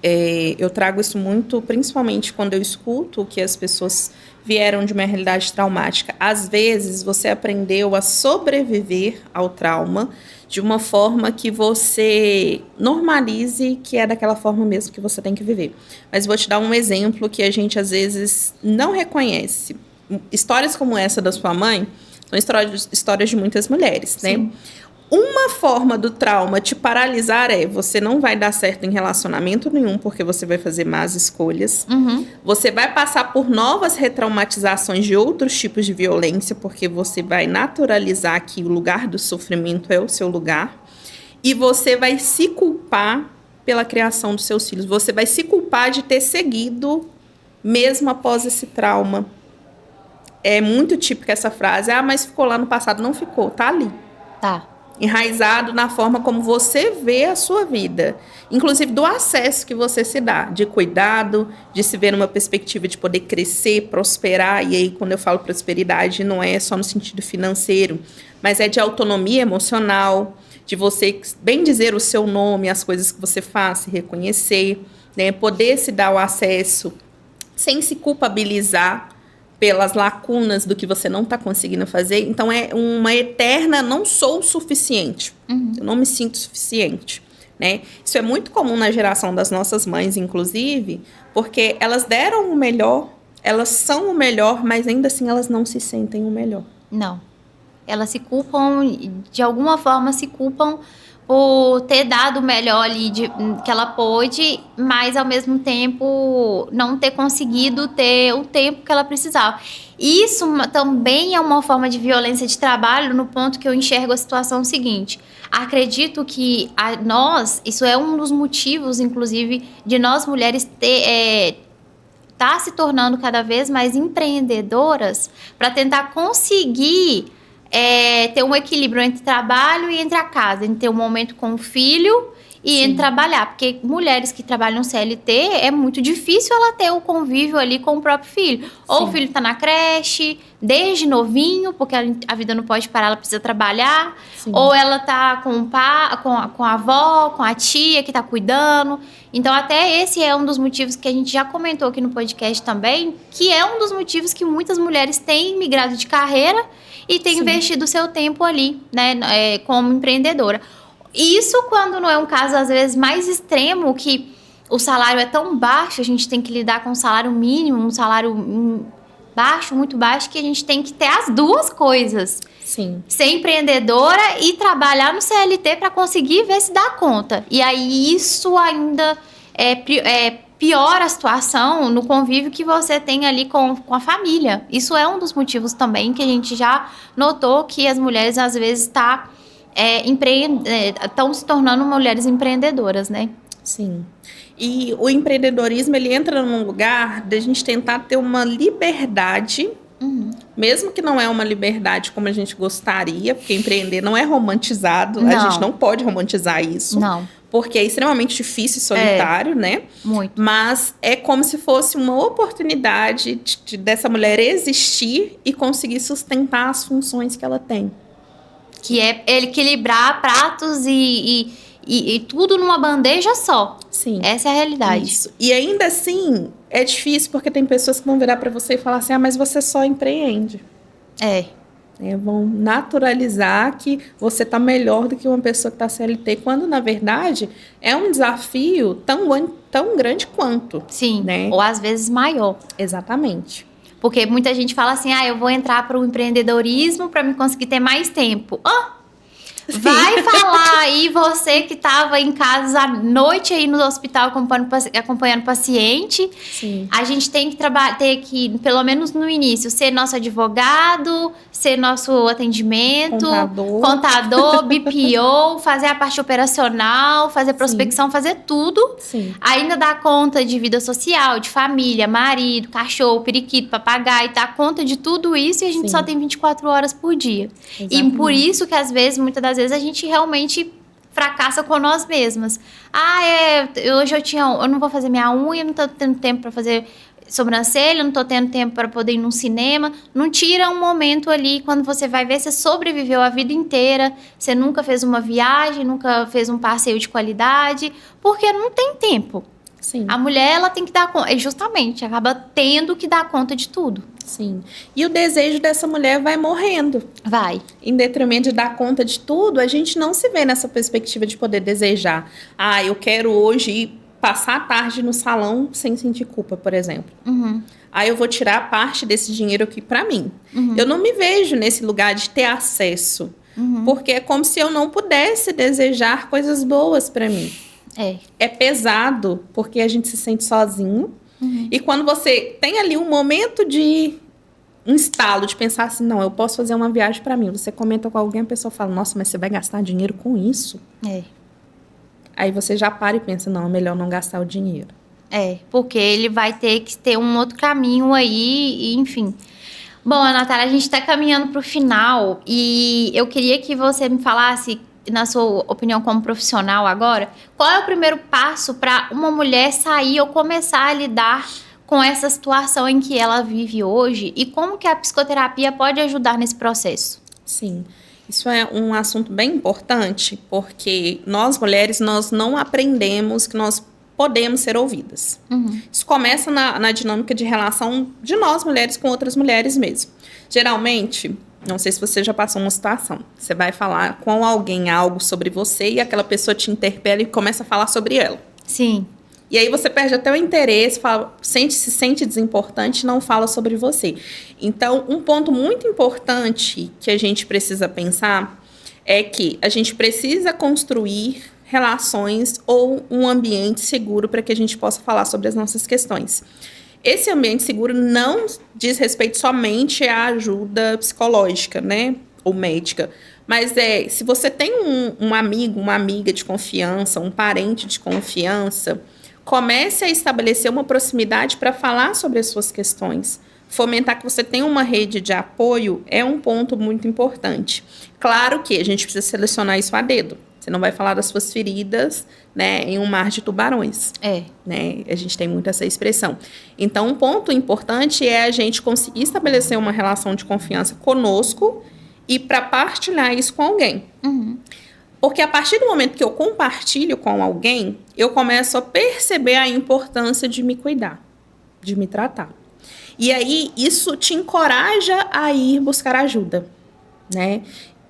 B: eu trago isso muito, principalmente quando eu escuto que as pessoas vieram de uma realidade traumática. Às vezes, você aprendeu a sobreviver ao trauma de uma forma que você normalize que é daquela forma mesmo que você tem que viver. Mas vou te dar um exemplo que a gente, às vezes, não reconhece. Histórias como essa da sua mãe são histórias de muitas mulheres, né?
A: Sim.
B: Uma forma do trauma te paralisar você não vai dar certo em relacionamento nenhum, porque você vai fazer más escolhas.
A: Uhum.
B: Você vai passar por novas retraumatizações de outros tipos de violência, porque você vai naturalizar que o lugar do sofrimento é o seu lugar. E você vai se culpar pela criação dos seus filhos. Você vai se culpar de ter seguido, mesmo após esse trauma. É muito típica essa frase, mas ficou lá no passado. Não ficou, tá ali.
A: Tá.
B: Enraizado na forma como você vê a sua vida. Inclusive do acesso que você se dá, de cuidado, de se ver numa perspectiva de poder crescer, prosperar. E aí, quando eu falo prosperidade, não é só no sentido financeiro, mas é de autonomia emocional, de você bem dizer o seu nome, as coisas que você faz, se reconhecer, né? Poder se dar o acesso sem se culpabilizar pelas lacunas do que você não está conseguindo fazer. Então, é uma eterna não sou o suficiente. Eu não me sinto suficiente, né? Isso é muito comum na geração das nossas mães, inclusive, porque elas deram o melhor, elas são o melhor, mas ainda assim elas não se sentem o melhor.
A: Não. Elas se culpam, de alguma forma se culpam por ter dado o melhor ali que ela pôde, mas ao mesmo tempo não ter conseguido ter o tempo que ela precisava. Isso também é uma forma de violência de trabalho, no ponto que eu enxergo a situação seguinte. Acredito que isso é um dos motivos, inclusive, de nós mulheres tá se tornando cada vez mais empreendedoras para tentar conseguir ter um equilíbrio entre trabalho e entre a casa, entre ter um momento com o filho e entre trabalhar, porque mulheres que trabalham CLT, é muito difícil ela ter o convívio ali com o próprio filho. Ou o filho tá na creche, desde novinho, porque a vida não pode parar, ela precisa trabalhar. Sim. Ou ela tá com a avó, com a tia que tá cuidando. Então, até esse é um dos motivos que a gente já comentou aqui no podcast também, que é um dos motivos que muitas mulheres têm migrado de carreira e têm investido o seu tempo ali, né, como empreendedora. Isso quando não é um caso, às vezes, mais extremo, que o salário é tão baixo, a gente tem que lidar com um salário mínimo, um salário baixo, muito baixo, que a gente tem que ter as duas coisas.
B: Sim.
A: Ser empreendedora e trabalhar no CLT para conseguir ver se dá conta. E aí isso ainda piora a situação no convívio que você tem ali com a família. Isso é um dos motivos também que a gente já notou que as mulheres, às vezes, estão se tornando mulheres empreendedoras, né?
B: Sim. E o empreendedorismo, ele entra num lugar de a gente tentar ter uma liberdade, mesmo que não é uma liberdade como a gente gostaria, porque empreender não é romantizado, a gente não pode romantizar isso.
A: Não.
B: Porque é extremamente difícil e solitário, né?
A: Muito.
B: Mas é como se fosse uma oportunidade dessa mulher existir e conseguir sustentar as funções que ela tem.
A: Que é equilibrar pratos e tudo numa bandeja só.
B: Sim.
A: Essa é a realidade.
B: Isso. E ainda assim, é difícil porque tem pessoas que vão virar para você e falar assim, mas você só empreende. Vão naturalizar que você está melhor do que uma pessoa que está CLT, quando, na verdade, é um desafio tão grande quanto.
A: Sim,
B: né?
A: Ou às vezes maior.
B: Exatamente.
A: Porque muita gente fala assim, eu vou entrar para o empreendedorismo para me conseguir ter mais tempo. Vai falar aí você que estava em casa à noite aí no hospital acompanhando paciente.
B: Sim.
A: A gente tem que ter que, pelo menos no início, ser nosso advogado, ser nosso atendimento, contador, BPO, fazer a parte operacional, fazer prospecção, fazer tudo.
B: Sim.
A: Ainda dar conta de vida social, de família, marido, cachorro, periquito, papagaio, dar conta de tudo isso e a gente só tem 24 horas por dia. Exatamente. E por isso que às vezes, muitas das vezes, a gente realmente fracassa com nós mesmas. Hoje eu não vou fazer minha unha, não tô tendo tempo para fazer sobrancelha, não tô tendo tempo para poder ir num cinema. Não tira um momento ali, quando você vai ver, você sobreviveu a vida inteira, você nunca fez uma viagem, nunca fez um passeio de qualidade, porque não tem tempo.
B: Sim.
A: A mulher, ela tem que dar conta, justamente, acaba tendo que dar conta de tudo.
B: Sim. E o desejo dessa mulher vai morrendo.
A: Vai.
B: Em detrimento de dar conta de tudo, a gente não se vê nessa perspectiva de poder desejar. Ah, eu quero hoje ir passar a tarde no salão sem sentir culpa, por exemplo.
A: Uhum.
B: Aí eu vou tirar parte desse dinheiro aqui para mim.
A: Uhum.
B: Eu não me vejo nesse lugar de ter acesso.
A: Uhum.
B: Porque é como se eu não pudesse desejar coisas boas para mim. É pesado, porque a gente se sente sozinho.
A: Uhum.
B: E quando você tem ali um momento de um estalo, de pensar assim, não, eu posso fazer uma viagem para mim. Você comenta com alguém, a pessoa fala, nossa, mas você vai gastar dinheiro com isso? Aí você já para e pensa, não, é melhor não gastar o dinheiro.
A: Porque ele vai ter que ter um outro caminho aí, enfim. Bom, Natália, a gente está caminhando para o final e eu queria que você me falasse, na sua opinião como profissional agora, qual é o primeiro passo para uma mulher sair ou começar a lidar com essa situação em que ela vive hoje e como que a psicoterapia pode ajudar nesse processo?
B: Sim, isso é um assunto bem importante, porque nós mulheres, nós não aprendemos que nós podemos ser ouvidas.
A: Uhum.
B: Isso começa na dinâmica de relação de nós mulheres com outras mulheres mesmo. Geralmente, não sei se você já passou uma situação, você vai falar com alguém algo sobre você e aquela pessoa te interpela e começa a falar sobre ela.
A: Sim.
B: E aí você perde até o interesse, se sente desimportante e não fala sobre você. Então, um ponto muito importante que a gente precisa pensar é que a gente precisa construir relações ou um ambiente seguro para que a gente possa falar sobre as nossas questões. Esse ambiente seguro não diz respeito somente à ajuda psicológica, né, ou médica, mas se você tem um amigo, uma amiga de confiança, um parente de confiança, comece a estabelecer uma proximidade para falar sobre as suas questões. Fomentar que você tenha uma rede de apoio é um ponto muito importante. Claro que a gente precisa selecionar isso a dedo. Você não vai falar das suas feridas, né, em um mar de tubarões. Né? A gente tem muito essa expressão. Então, um ponto importante é a gente conseguir estabelecer uma relação de confiança conosco e para partilhar isso com alguém.
A: Uhum.
B: Porque a partir do momento que eu compartilho com alguém, eu começo a perceber a importância de me cuidar, de me tratar. E aí, isso te encoraja a ir buscar ajuda, né?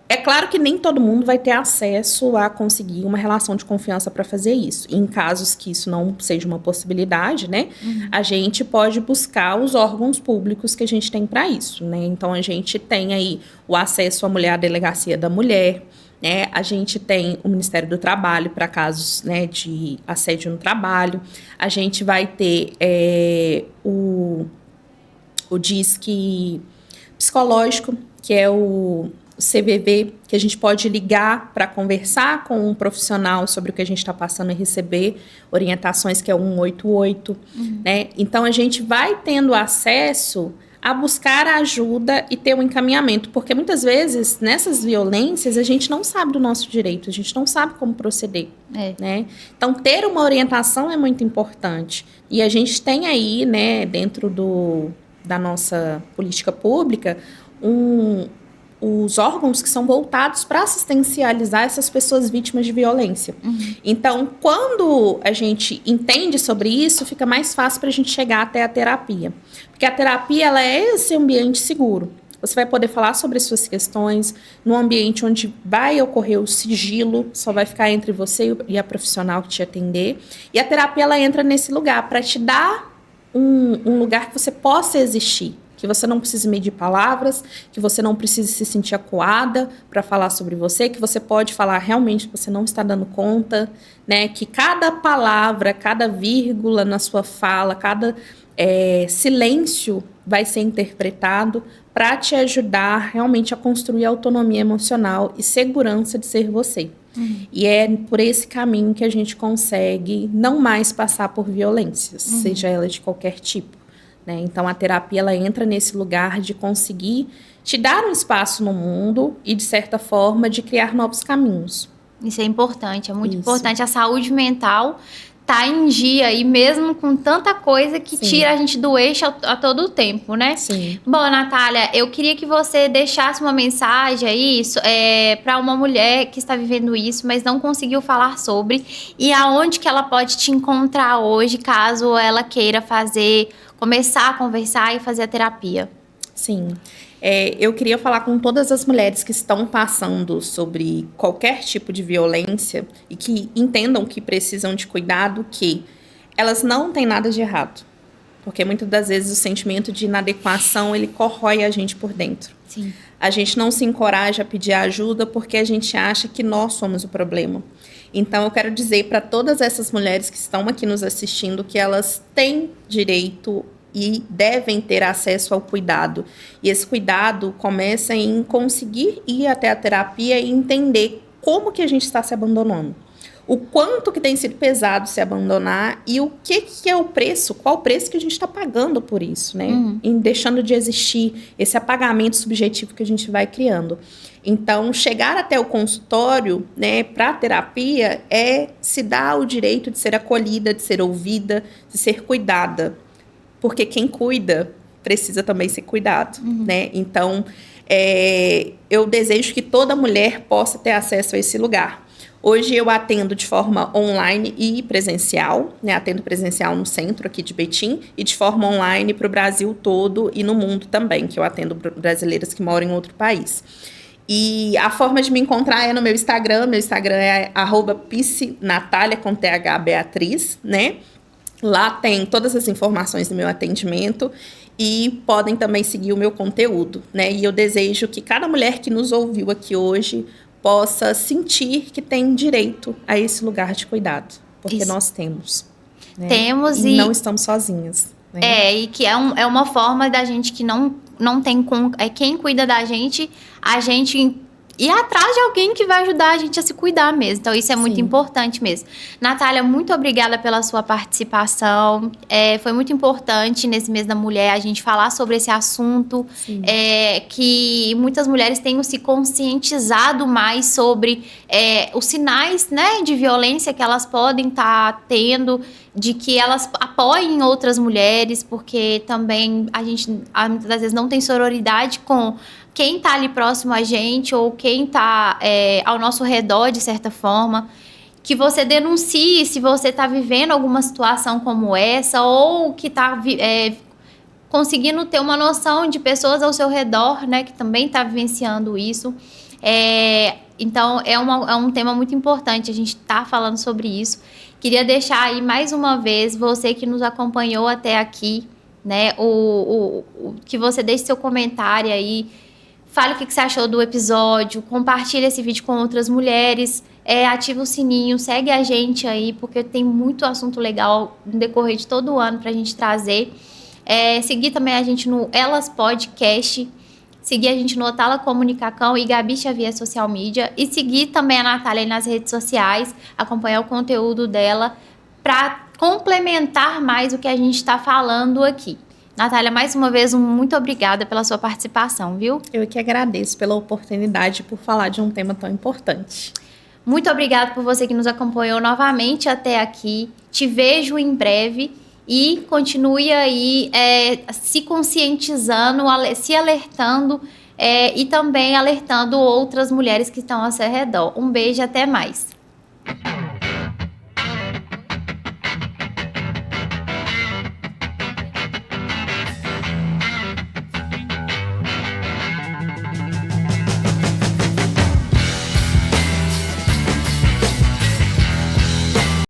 B: É claro que nem todo mundo vai ter acesso a conseguir uma relação de confiança para fazer isso. Em casos que isso não seja uma possibilidade, né?
A: Uhum.
B: A gente pode buscar os órgãos públicos que a gente tem para isso, né? Então, a gente tem aí o acesso à mulher, à delegacia da mulher, né? A gente tem o Ministério do Trabalho para casos, né, de assédio no trabalho. A gente vai ter o DISC psicológico, que é o CVV, que a gente pode ligar para conversar com um profissional sobre o que a gente está passando e receber orientações, que é o 188. Né? Então, a gente vai tendo acesso a buscar ajuda e ter um encaminhamento, porque muitas vezes, nessas violências, a gente não sabe do nosso direito, a gente não sabe como proceder. Né? Então, ter uma orientação é muito importante. E a gente tem aí, né, dentro da nossa política pública, os órgãos que são voltados para assistencializar essas pessoas vítimas de violência. Então, quando a gente entende sobre isso, fica mais fácil para a gente chegar até a terapia. Porque a terapia, ela é esse ambiente seguro. Você vai poder falar sobre as suas questões num ambiente onde vai ocorrer o sigilo, só vai ficar entre você e a profissional que te atender. E a terapia, ela entra nesse lugar para te dar um lugar que você possa existir. Que você não precise medir palavras, que você não precise se sentir acuada para falar sobre você, que você pode falar realmente que você não está dando conta, né? Que cada palavra, cada vírgula na sua fala, cada silêncio vai ser interpretado para te ajudar realmente a construir autonomia emocional e segurança de ser você. E é por esse caminho que a gente consegue não mais passar por violências, seja ela de qualquer tipo. Né? Então, a terapia, ela entra nesse lugar de conseguir te dar um espaço no mundo e, de certa forma, de criar novos caminhos.
A: Isso é importante, é muito importante. A saúde mental tá em dia, e mesmo com tanta coisa que
B: Sim.
A: tira a gente do eixo a todo tempo, né?
B: Sim.
A: Bom, Natália, eu queria que você deixasse uma mensagem aí para uma mulher que está vivendo isso, mas não conseguiu falar sobre, e aonde que ela pode te encontrar hoje, caso ela queira começar a conversar e fazer a terapia.
B: Sim. Eu queria falar com todas as mulheres que estão passando sobre qualquer tipo de violência e que entendam que precisam de cuidado, que elas não têm nada de errado. Porque muitas das vezes o sentimento de inadequação, ele corrói a gente por dentro.
A: Sim.
B: A gente não se encoraja a pedir ajuda porque a gente acha que nós somos o problema. Então, eu quero dizer para todas essas mulheres que estão aqui nos assistindo que elas têm direito e devem ter acesso ao cuidado. E esse cuidado começa em conseguir ir até a terapia e entender como que a gente está se abandonando. O quanto que tem sido pesado se abandonar e o que é o preço, qual o preço que a gente está pagando por isso, né? Em deixando de existir esse apagamento subjetivo que a gente vai criando. Então, chegar até o consultório, né, para a terapia, é se dar o direito de ser acolhida, de ser ouvida, de ser cuidada. Porque quem cuida precisa também ser cuidado, né? Então, eu desejo que toda mulher possa ter acesso a esse lugar. Hoje eu atendo de forma online e presencial, né? Atendo presencial no centro aqui de Betim e de forma online para o Brasil todo e no mundo também, que eu atendo brasileiras que moram em outro país. E a forma de me encontrar é no meu Instagram é @psnatalia com TH Beatriz, né? Lá tem todas as informações do meu atendimento e podem também seguir o meu conteúdo, né? E eu desejo que cada mulher que nos ouviu aqui hoje possa sentir que tem direito a esse lugar de cuidado, porque
A: Isso.
B: Nós temos. Né?
A: Temos
B: e não estamos sozinhas. Né?
A: E que é uma forma da gente que não tem quem cuida da gente, a gente ir atrás de alguém que vai ajudar a gente a se cuidar mesmo. Então, isso é muito importante mesmo. Natália, muito obrigada pela sua participação. Foi muito importante nesse mês da mulher a gente falar sobre esse assunto. Que muitas mulheres tenham se conscientizado mais sobre os sinais, né, de violência que elas podem estar tendo, de que elas apoiem outras mulheres, porque também a gente muitas vezes não tem sororidade com quem está ali próximo a gente ou quem está ao nosso redor, de certa forma. Que você denuncie se você está vivendo alguma situação como essa ou que está conseguindo ter uma noção de pessoas ao seu redor, né, que também está vivenciando isso. Então, é um tema muito importante a gente estar falando sobre isso. Queria deixar aí mais uma vez você que nos acompanhou até aqui, né, que você deixe seu comentário aí. Fale o que você achou do episódio, compartilhe esse vídeo com outras mulheres, ativa o sininho, segue a gente aí, porque tem muito assunto legal no decorrer de todo o ano pra gente trazer. Seguir também a gente no Elas Podcast, seguir a gente no Otala Comunicação e Gabi Xavier Social Media, e seguir também a Natália aí nas redes sociais, acompanhar o conteúdo dela para complementar mais o que a gente está falando aqui. Natália, mais uma vez, muito obrigada pela sua participação, viu?
B: Eu que agradeço pela oportunidade por falar de um tema tão importante.
A: Muito obrigada por você que nos acompanhou novamente até aqui. Te vejo em breve e continue aí se conscientizando, se alertando e também alertando outras mulheres que estão ao seu redor. Um beijo e até mais.